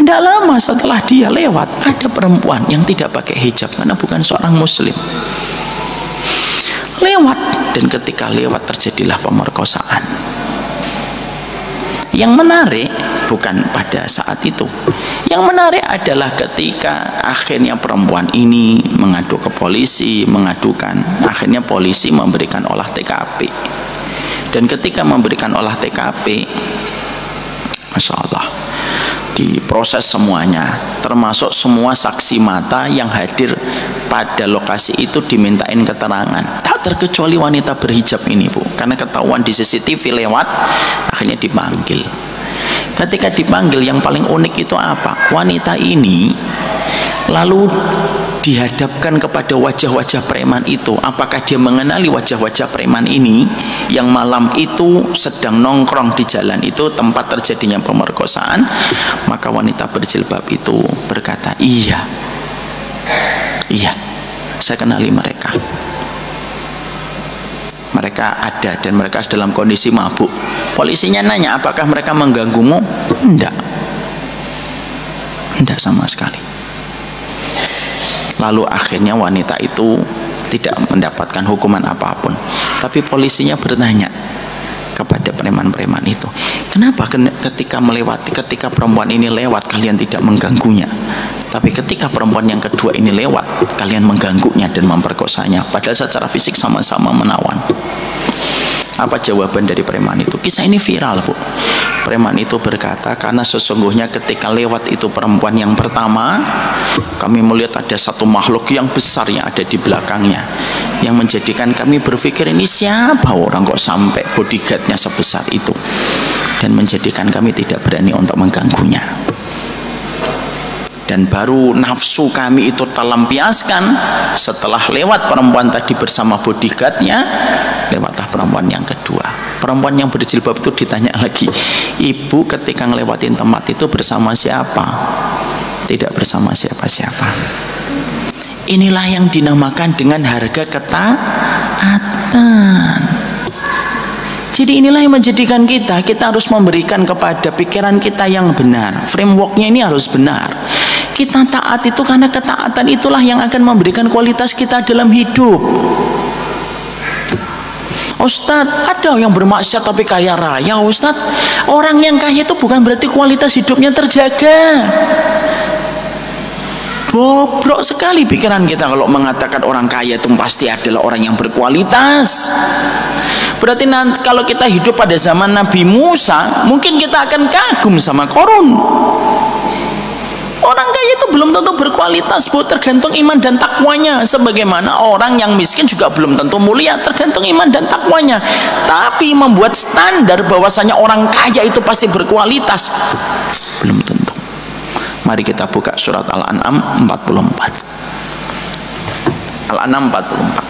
Tidak lama setelah dia lewat, ada perempuan yang tidak pakai hijab karena bukan seorang muslim lewat, dan ketika lewat terjadilah pemerkosaan. Yang menarik bukan pada saat itu, yang menarik adalah ketika akhirnya perempuan ini mengadu ke polisi, mengadukan, akhirnya polisi memberikan olah TKP, dan ketika memberikan olah TKP, Masya Allah, diproses semuanya, termasuk semua saksi mata yang hadir pada lokasi itu dimintain keterangan, tak terkecuali wanita berhijab ini, bu, karena ketahuan di CCTV lewat, akhirnya dipanggil. Ketika dipanggil, yang paling unik itu apa? Wanita ini lalu dihadapkan kepada wajah-wajah preman itu. Apakah dia mengenali wajah-wajah preman ini yang malam itu sedang nongkrong di jalan itu, tempat terjadinya pemerkosaan? Maka wanita berjilbab itu berkata, iya, saya kenali mereka. Mereka ada dan mereka dalam kondisi mabuk. Polisinya nanya, apakah mereka mengganggumu? Enggak sama sekali. Lalu akhirnya wanita itu tidak mendapatkan hukuman apapun. Tapi polisinya bertanya kepada preman-preman itu, kenapa ketika perempuan ini lewat kalian tidak mengganggunya, tapi ketika perempuan yang kedua ini lewat kalian mengganggunya dan memperkosanya, padahal secara fisik sama-sama menawan. Apa jawaban dari preman itu? Kisah ini viral, Bu. Preman itu berkata, karena sesungguhnya ketika lewat itu perempuan yang pertama, kami melihat ada satu makhluk yang besar yang ada di belakangnya, yang menjadikan kami berpikir, ini siapa orang kok sampai bodyguardnya sebesar itu, dan menjadikan kami tidak berani untuk mengganggunya. Dan baru nafsu kami itu terlampiaskan setelah lewat perempuan tadi bersama bodyguardnya, lewatlah perempuan yang kedua. Perempuan yang berjilbab itu ditanya lagi, ibu ketika ngelewatin tempat itu bersama siapa? Tidak bersama siapa-siapa. Inilah yang dinamakan dengan harga ketaatan. Jadi inilah yang menjadikan kita harus memberikan kepada pikiran kita yang benar. Frameworknya ini harus benar. Kita taat itu karena ketaatan itulah yang akan memberikan kualitas kita dalam hidup. Ustadz, ada yang bermaksiat tapi kaya raya. Ustadz, orang yang kaya itu bukan berarti kualitas hidupnya terjaga. Bobrok sekali pikiran kita kalau mengatakan orang kaya itu pasti adalah orang yang berkualitas. Berarti nanti kalau kita hidup pada zaman Nabi Musa, mungkin kita akan kagum sama Qarun. Orang kaya itu belum tentu berkualitas, Bu, tergantung iman dan takwanya. Sebagaimana orang yang miskin juga belum tentu mulia, tergantung iman dan takwanya. Tapi membuat standar bahwasanya orang kaya itu pasti berkualitas, belum tentu. Mari kita buka surat Al-An'am 44. Al-An'am 44.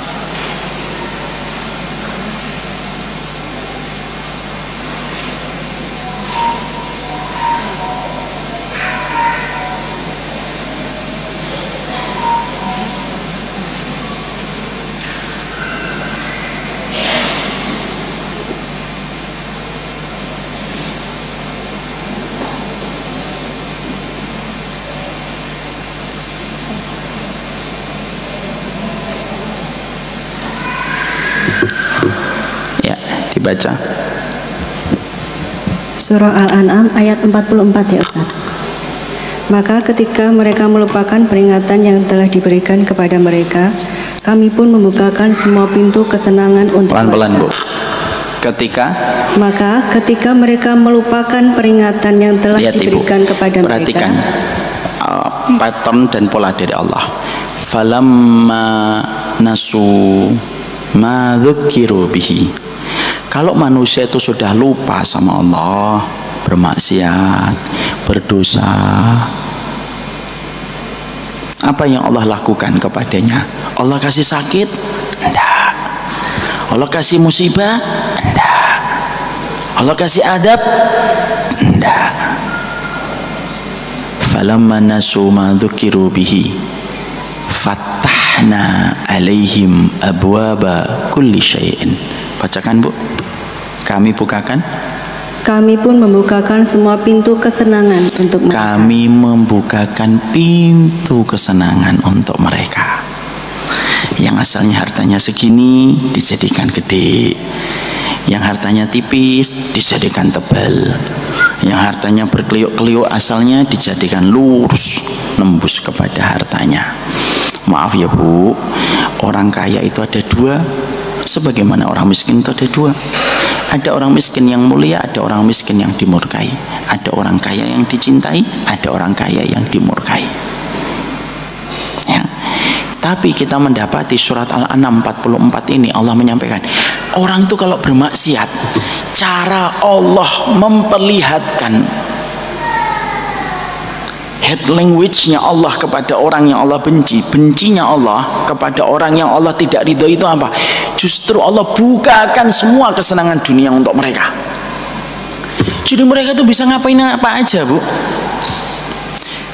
Baca Surah Al-An'am ayat 44 ya Ustaz. Maka ketika mereka melupakan peringatan yang telah diberikan kepada mereka, kami pun membukakan semua pintu kesenangan untuk pelan-pelan, Bu. Maka ketika mereka melupakan peringatan yang telah diberikan kepada perhatikan, mereka, pattern dan pola dari Allah. Falamma nasu ma dzukiru bihi. Kalau manusia itu sudah lupa sama Allah, bermaksiat, berdosa, apa yang Allah lakukan kepadanya? Allah kasih sakit? Enggak. Allah kasih musibah? Enggak. Allah kasih adab? Enggak. Falamma nasu ma dzukiru bihi fattahna alaihim abwaba kulli syai'in. Bacakan, Bu. Kami bukakan. Kami pun membukakan semua pintu kesenangan untuk mereka. Kami membukakan pintu kesenangan untuk mereka. Yang asalnya hartanya segini dijadikan gede. Yang hartanya tipis dijadikan tebal. Yang hartanya berkeliuk-keliuk asalnya dijadikan lurus, nembus kepada hartanya. Maaf ya, Bu, orang kaya itu ada dua, sebagaimana orang miskin itu ada dua. Ada orang miskin yang mulia, ada orang miskin yang dimurkai. Ada orang kaya yang dicintai, ada orang kaya yang dimurkai. Ya. Tapi kita mendapati surat Al-An'am 44 ini Allah menyampaikan, orang itu kalau bermaksiat, cara Allah memperlihatkan head language-nya Allah kepada orang yang Allah benci, bencinya Allah kepada orang yang Allah tidak ridho itu apa? Justru Allah bukakan semua kesenangan dunia untuk mereka. Jadi mereka itu bisa ngapain apa aja, Bu.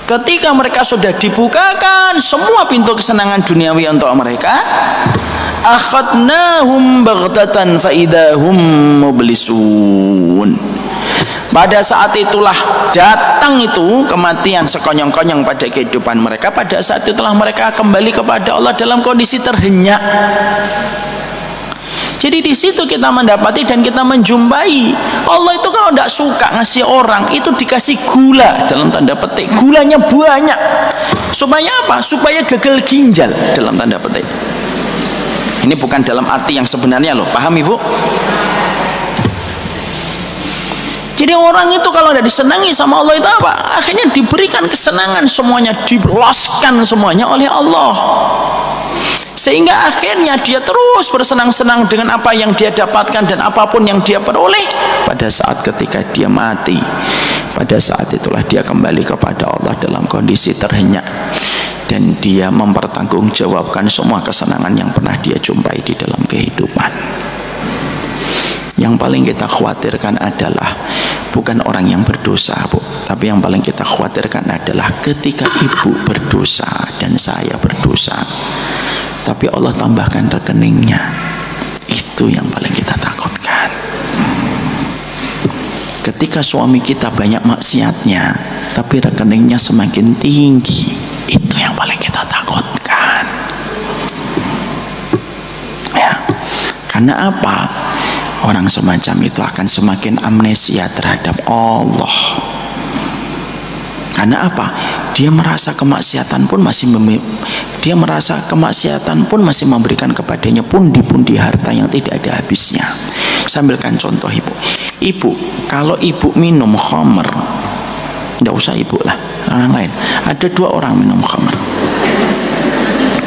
Ketika mereka sudah dibukakan semua pintu kesenangan duniawi untuk mereka, akhadnahum baghtatan fa idahum mublisun. pada saat itulah datang itu kematian sekonyong-konyong pada kehidupan mereka. Pada saat itulah mereka kembali kepada Allah dalam kondisi terhenyak. Jadi di situ kita mendapati dan kita menjumpai Allah itu kalau tidak suka ngasih orang itu dikasih gula, dalam tanda petik gulanya banyak. Supaya apa? Supaya gagal ginjal, dalam tanda petik. Ini bukan dalam arti yang sebenarnya loh, paham ibu? Jadi orang itu kalau tidak disenangi sama Allah itu apa? Akhirnya diberikan kesenangan semuanya, diloskan semuanya oleh Allah. Sehingga akhirnya dia terus bersenang-senang dengan apa yang dia dapatkan dan apapun yang dia peroleh. Pada saat ketika dia mati, pada saat itulah dia kembali kepada Allah dalam kondisi terhenyak, dan dia mempertanggungjawabkan semua kesenangan yang pernah dia jumpai di dalam kehidupan. Yang paling kita khawatirkan adalah bukan orang yang berdosa, Bu, tapi yang paling kita khawatirkan adalah ketika ibu berdosa dan saya berdosa, tapi Allah tambahkan rekeningnya. Itu yang paling kita takutkan. Ketika suami kita banyak maksiatnya, tapi rekeningnya semakin tinggi, itu yang paling kita takutkan. Ya, karena apa? Orang semacam itu akan semakin amnesia terhadap Allah. Karena apa? Dia merasa kemaksiatan pun masih memberikan kepadanya pundi-pundi harta yang tidak ada habisnya. Saya ambilkan contoh ibu. Ibu, kalau ibu minum khamr, tidak usah ibu lah, orang lain. Ada 2 orang minum khamr.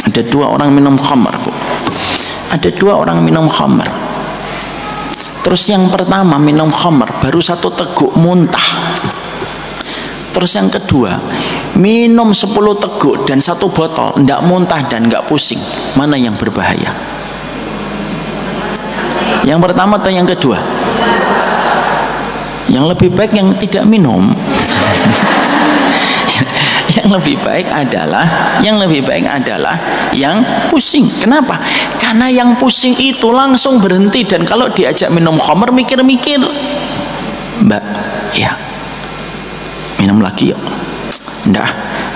Ada 2 orang minum khamr, Bu. Ada 2 orang minum khamr. Terus yang pertama minum khamr baru 1 teguk muntah. Terus yang kedua minum 10 teguk dan 1 botol, enggak muntah dan enggak pusing. Mana yang berbahaya? Yang pertama atau yang kedua? Yang lebih baik yang tidak minum. Yang lebih baik adalah yang pusing. Kenapa? Karena yang pusing itu langsung berhenti, dan kalau diajak minum khamr mikir-mikir. Mbak, ya minum lagi yuk. Nggak,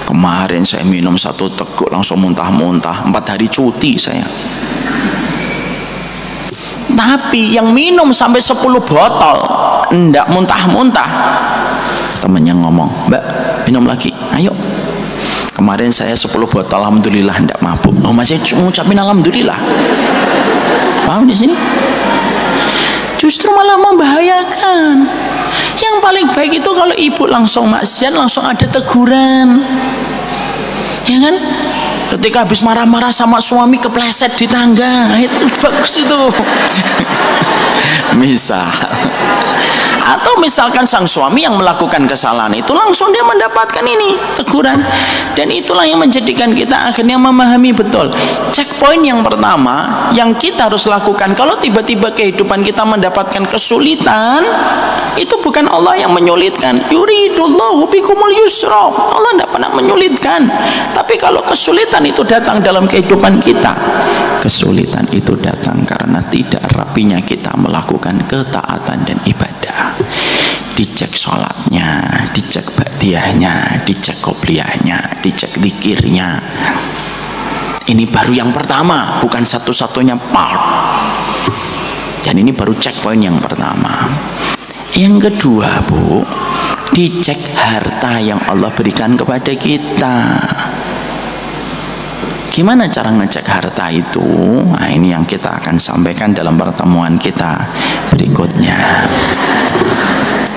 kemarin saya minum 1 teguk langsung muntah-muntah, 4 hari cuti saya. Tapi yang minum sampai 10 botol nggak muntah-muntah, temennya ngomong, Mbak minum lagi, ayo. Kemarin saya 10 botol alhamdulillah nggak mabuk. Oh, masih ngucapin alhamdulillah. Paham di sini? Justru malah membahayakan. Yang paling baik itu kalau ibu langsung maksiat langsung ada teguran, ya kan? Ketika habis marah-marah sama suami kepleset di tangga, itu bagus itu. Misal, atau misalkan sang suami yang melakukan kesalahan itu langsung dia mendapatkan ini teguran, dan itulah yang menjadikan kita akhirnya memahami betul. Checkpoint yang pertama yang kita harus lakukan kalau tiba-tiba kehidupan kita mendapatkan kesulitan, itu bukan Allah yang menyulitkan. Yuridullahu bikumul yusra. Allah tidak pernah menyulitkan. Tapi kalau kesulitan itu datang dalam kehidupan kita, kesulitan itu datang karena tidak rapinya kita melakukan ketaatan dan ibadah. Dicek sholatnya, dicek ba'diyahnya, dicek qobliyahnya, dicek zikirnya. Ini baru yang pertama, bukan satu-satunya part. Dan ini baru checkpoint yang pertama. Yang kedua, Bu, dicek harta yang Allah berikan kepada kita. Gimana cara ngecek harta itu? Nah, ini yang kita akan sampaikan dalam pertemuan kita berikutnya.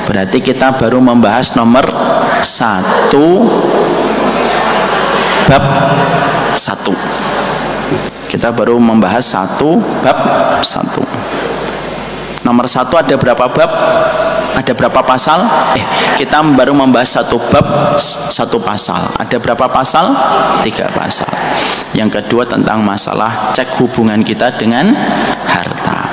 Berarti kita baru membahas nomor 1 bab 1. Kita baru membahas 1 bab 1. Nomor 1 ada berapa bab? Ada berapa pasal? Kita baru membahas 1 bab 1 pasal. Ada berapa pasal? 3 pasal. Yang kedua tentang masalah cek hubungan kita dengan harta.